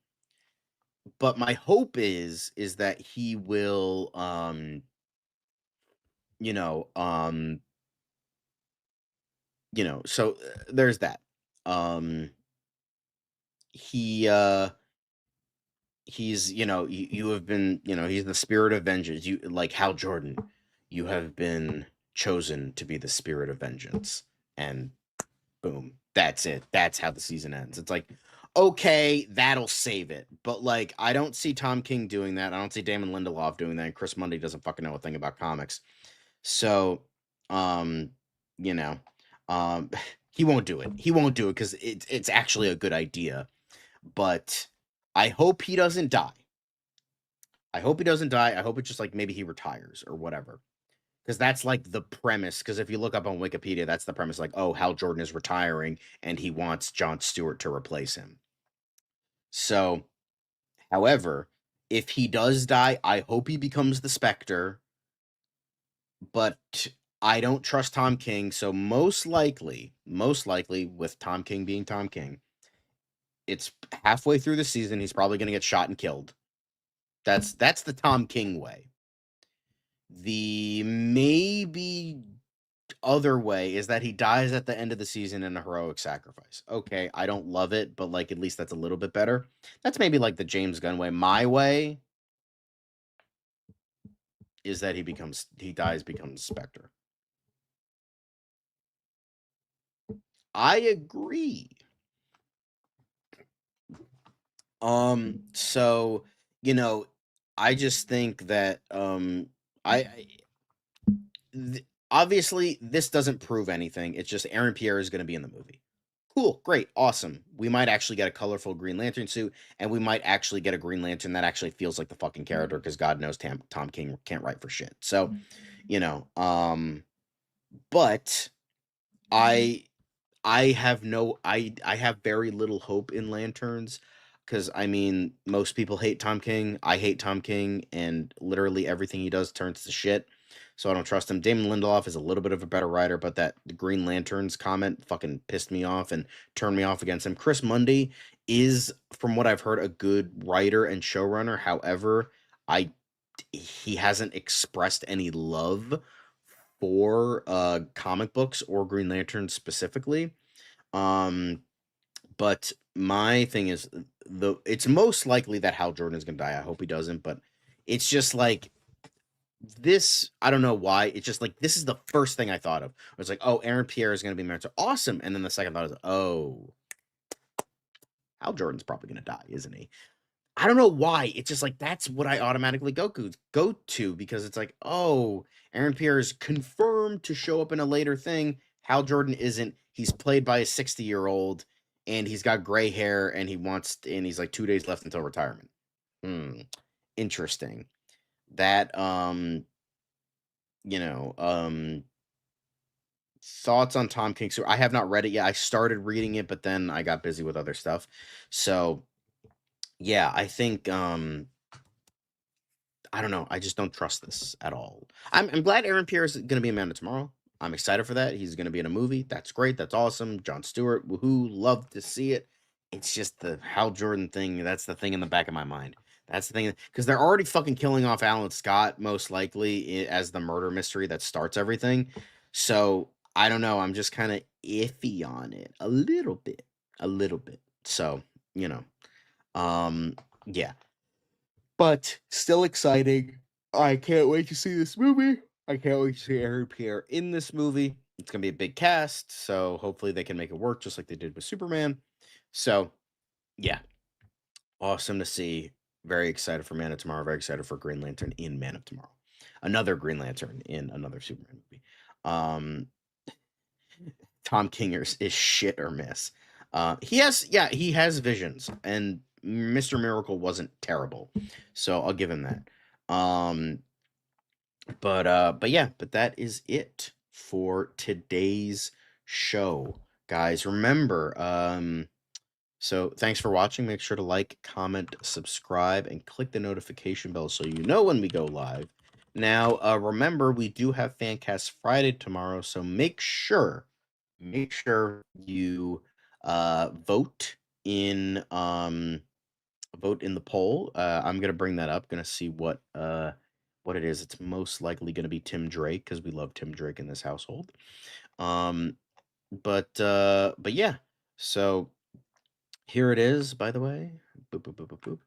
But my hope is that he will, so there's that. He's, you have been, he's the spirit of vengeance. You, like Hal Jordan, you have been chosen to be the spirit of vengeance. And boom, that's it. That's how the season ends. It's like, okay, that'll save it. But like, I don't see Tom King doing that. I don't see Damon Lindelof doing that. And Chris Mundy doesn't fucking know a thing about comics. So, he won't do it. He won't do it because it's actually a good idea. But I hope he doesn't die. I hope it's just like maybe he retires or whatever. Because that's like the premise. Because if you look up on Wikipedia, that's the premise. Like, oh, Hal Jordan is retiring and he wants Jon Stewart to replace him. So, however, if he does die, I hope he becomes the Spectre. But I don't trust Tom King. So most likely, with Tom King being Tom King, it's halfway through the season, he's probably going to get shot and killed. That's the Tom King way. The maybe other way is that he dies at the end of the season in a heroic sacrifice. Okay, I don't love it, but like at least that's a little bit better. That's maybe like the James Gunn way. My way is that he dies, becomes Spectre. I agree. So, I just think that obviously, this doesn't prove anything. It's just Aaron Pierre is going to be in the movie. Cool, great, awesome. We might actually get a colorful Green Lantern suit, and we might actually get a Green Lantern that actually feels like the fucking character, because God knows Tom King can't write for shit. So, but I have I have very little hope in Lanterns, because I mean, most people hate Tom King. I hate Tom King, and literally everything he does turns to shit. So I don't trust him. Damon Lindelof is a little bit of a better writer, but that Green Lanterns comment fucking pissed me off and turned me off against him. Chris Mundy is, from what I've heard, a good writer and showrunner. However, he hasn't expressed any love for comic books or Green Lantern specifically. But my thing is, it's most likely that Hal Jordan is gonna die. I hope he doesn't, but it's just like this. I don't know why. It's just like, this is the first thing I thought of. It's like, oh, Aaron Pierre is gonna be mentor. Awesome. And then the second thought is, oh, Hal Jordan's probably gonna die, isn't he? I don't know why. It's just like, that's what I automatically go to, because it's like, oh, Aaron Pierre is confirmed to show up in a later thing. Hal Jordan isn't. He's played by a 60-year-old, and he's got gray hair, and he's like 2 days left until retirement. Interesting. That thoughts on Tom King. So I have not read it yet. I started reading it, but then I got busy with other stuff. So yeah, I think I don't know. I just don't trust this at all. I'm glad Aaron Pierre is going to be Amanda tomorrow. I'm excited for that. He's going to be in a movie. That's great. That's awesome. Jon Stewart, woohoo, love to see it. It's just the Hal Jordan thing. That's the thing in the back of my mind. That's the thing, because they're already fucking killing off Alan Scott, most likely, as the murder mystery that starts everything. So I don't know. I'm just kind of iffy on it a little bit. So, yeah, but still exciting. I can't wait to see this movie. I can't wait to see Aaron Pierre in this movie. It's gonna be a big cast, so hopefully they can make it work just like they did with Superman. So yeah, awesome to see. Very excited for Man of Tomorrow. Very excited for Green Lantern in Man of Tomorrow. Another Green Lantern in another Superman movie. Tom King is shit or miss. He has visions, and Mr. Miracle wasn't terrible, so I'll give him that. But that is it for today's show, guys. Remember, so thanks for watching. Make sure to like, comment, subscribe, and click the notification bell so you know when we go live. Now, remember, we do have Fancast Friday tomorrow, so make sure you vote in the poll. I'm gonna bring that up. Gonna see what it is. It's most likely gonna be Tim Drake, because we love Tim Drake in this household. But yeah. So here it is, by the way. Boop, boop, boop, boop, boop.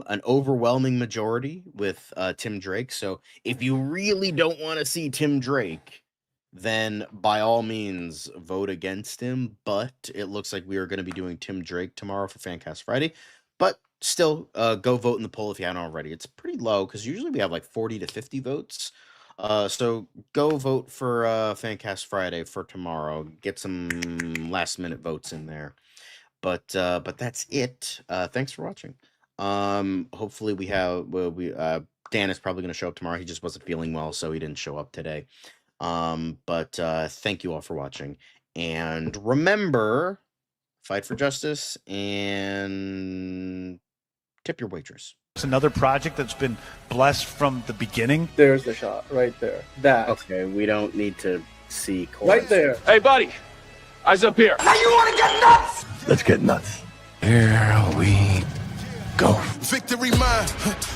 An overwhelming majority with Tim Drake. So if you really don't want to see Tim Drake, then by all means vote against him. But it looks like we are going to be doing Tim Drake tomorrow for Fancast Friday. But still, go vote in the poll if you haven't already. It's pretty low, because usually we have like 40 to 50 votes. So go vote for Fancast Friday for tomorrow. Get some last minute votes in there. But that's it. Thanks for watching. Hopefully Dan is probably going to show up tomorrow. He just wasn't feeling well, so he didn't show up today. But thank you all for watching. And remember, fight for justice and tip your waitress. It's another project that's been blessed from the beginning. There's the shot right there. That. Okay, we don't need to see chorus. Right there. Hey, buddy. Eyes up here. Now you want to get nuts? Let's get nuts. Here we go. Victory mine.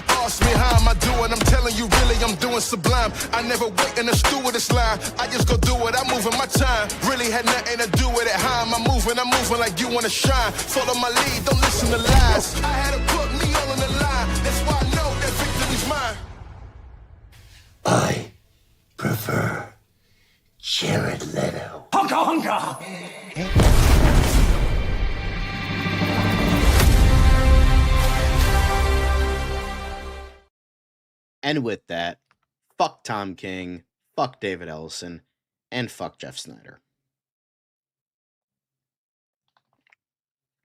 Ask me how am I doing? I'm telling you, really, I'm doing sublime. I never wait in the stewardess line. I just go do it. I'm moving my time. Really had nothing to do with it. How am I moving? I'm moving like you want to shine. Follow my lead. Don't listen to lies. I had to put me all on the line. That's why I know that victory's mine. I prefer Jared Leto. Hunka hunka! And with that, fuck Tom King, fuck David Ellison, and fuck Jeff Snyder.